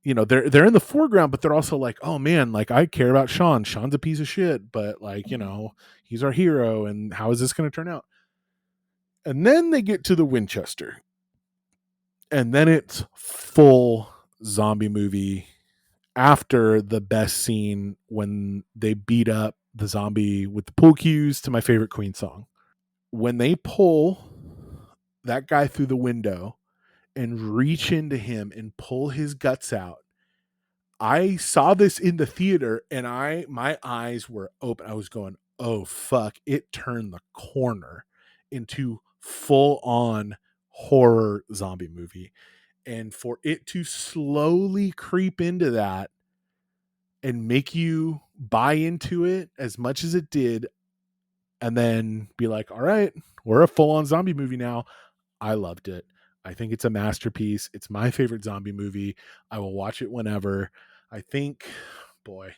they're in the foreground, but they're also like, oh man, like, I care about Sean's a piece of shit, but, like, he's our hero, and how is this going to turn out? And then they get to the Winchester, and then it's full zombie movie after the best scene when they beat up the zombie with the pool cues to my favorite Queen song. When they pull that guy through the window and reach into him and pull his guts out, I saw this in the theater and my eyes were open. I was going, oh fuck, it turned the corner into full on horror zombie movie. And for it to slowly creep into that and make you buy into it as much as it did, and then be like, all right, we're a full on zombie movie now. I loved it. I think it's a masterpiece. It's my favorite zombie movie. I will watch it whenever. I think, boy,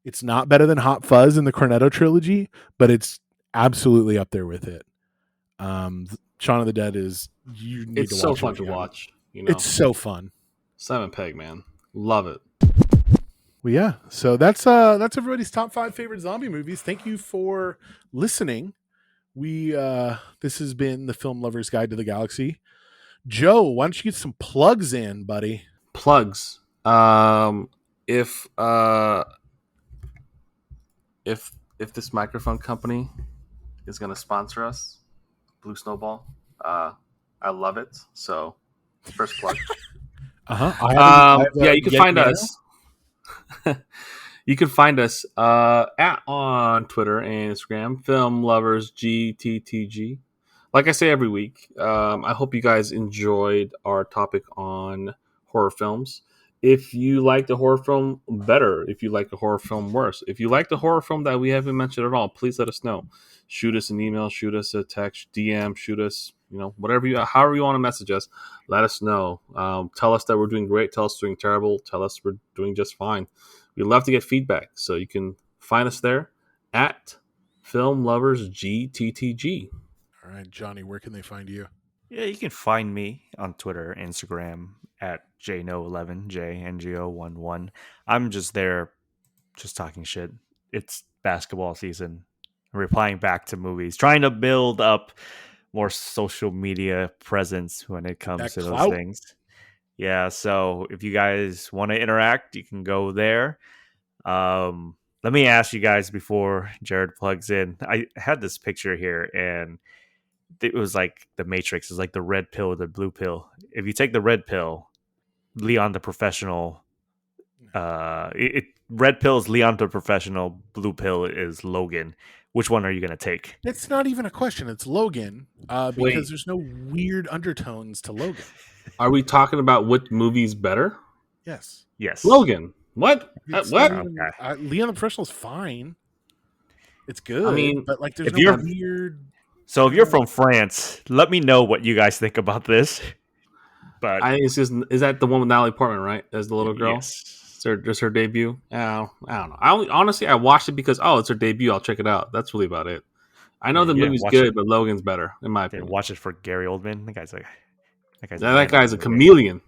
it's not better than Hot Fuzz in the Cornetto trilogy, but it's absolutely up there with it. Shaun of the Dead is, you need It's to so watch it fun if to you haven't. watch. It's so fun. Simon Pegg, man, love it. Well, yeah. So that's everybody's top 5 favorite zombie movies. Thank you for listening. We this has been the Film Lovers Guide to the Galaxy. Joe, why don't you get some plugs in, buddy? Plugs. If if this microphone company is going to sponsor us, Blue Snowball, I love it. So, first plug. Yeah, you can find us. You can find us on Twitter and Instagram, Film Lovers GTTG. Like I say every week, I hope you guys enjoyed our topic on horror films. If you like the horror film, better. If you like the horror film, worse. If you like the horror film that we haven't mentioned at all, please let us know. Shoot us an email, shoot us a text, DM, shoot us, however you want to message us. Let us know. Tell us that we're doing great. Tell us we're doing terrible. Tell us we're doing just fine. We'd love to get feedback, so you can find us there at Film Lovers GTTG. All right, Johnny, where can they find you? Yeah, you can find me on Twitter, Instagram at JNO11, JNGO11. I'm just there, just talking shit. It's basketball season, replying back to movies, trying to build up more social media presence when it comes That to those clout. things. Yeah, so if you guys want to interact, you can go there. Let me ask you guys before Jared plugs in. I had this picture here, and it was like the Matrix. It's like the red pill or the blue pill. If you take the red pill, Leon the professional. Red pill is Leon the professional. Blue pill is Logan. Which one are you gonna take? It's not even a question. It's Logan, because Wait, there's no weird undertones to Logan. are we talking about what movie's better? Yes. Yes, Logan. What? It's What? not even, Leon the Professional is fine. It's good, I mean, but like, there's if no you're weird. so if you're from France, let me know what you guys think about this. But it's just, is that the one with Natalie Portman, right? As the little girl? yes, Just her debut? I don't know. Honestly, I watched it because, it's her debut. I'll check it out. That's really about it. I know yeah, the you didn't movie's watch good, it. but Logan's better, in my Didn't opinion. watch it for Gary Oldman. That guy's a That man guy's a of the game. chameleon.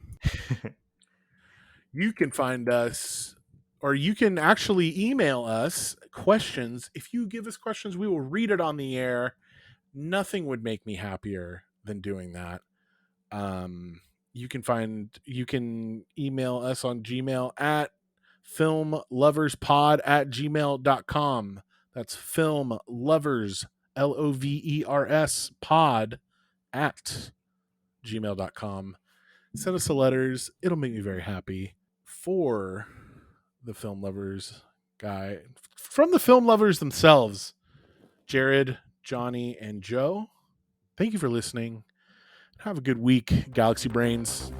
You can find us, or you can actually email us questions. If you give us questions, we will read it on the air. Nothing would make me happier than doing that. You can email us on Gmail at filmloverspod@gmail.com. That's filmlovers, LOVERS pod at gmail.com. Send us the letters. It'll make me very happy. For the Film Lovers guy, from the Film Lovers themselves, Jared, Johnny, and Joe, thank you for listening. Have a good week, Galaxy Brains.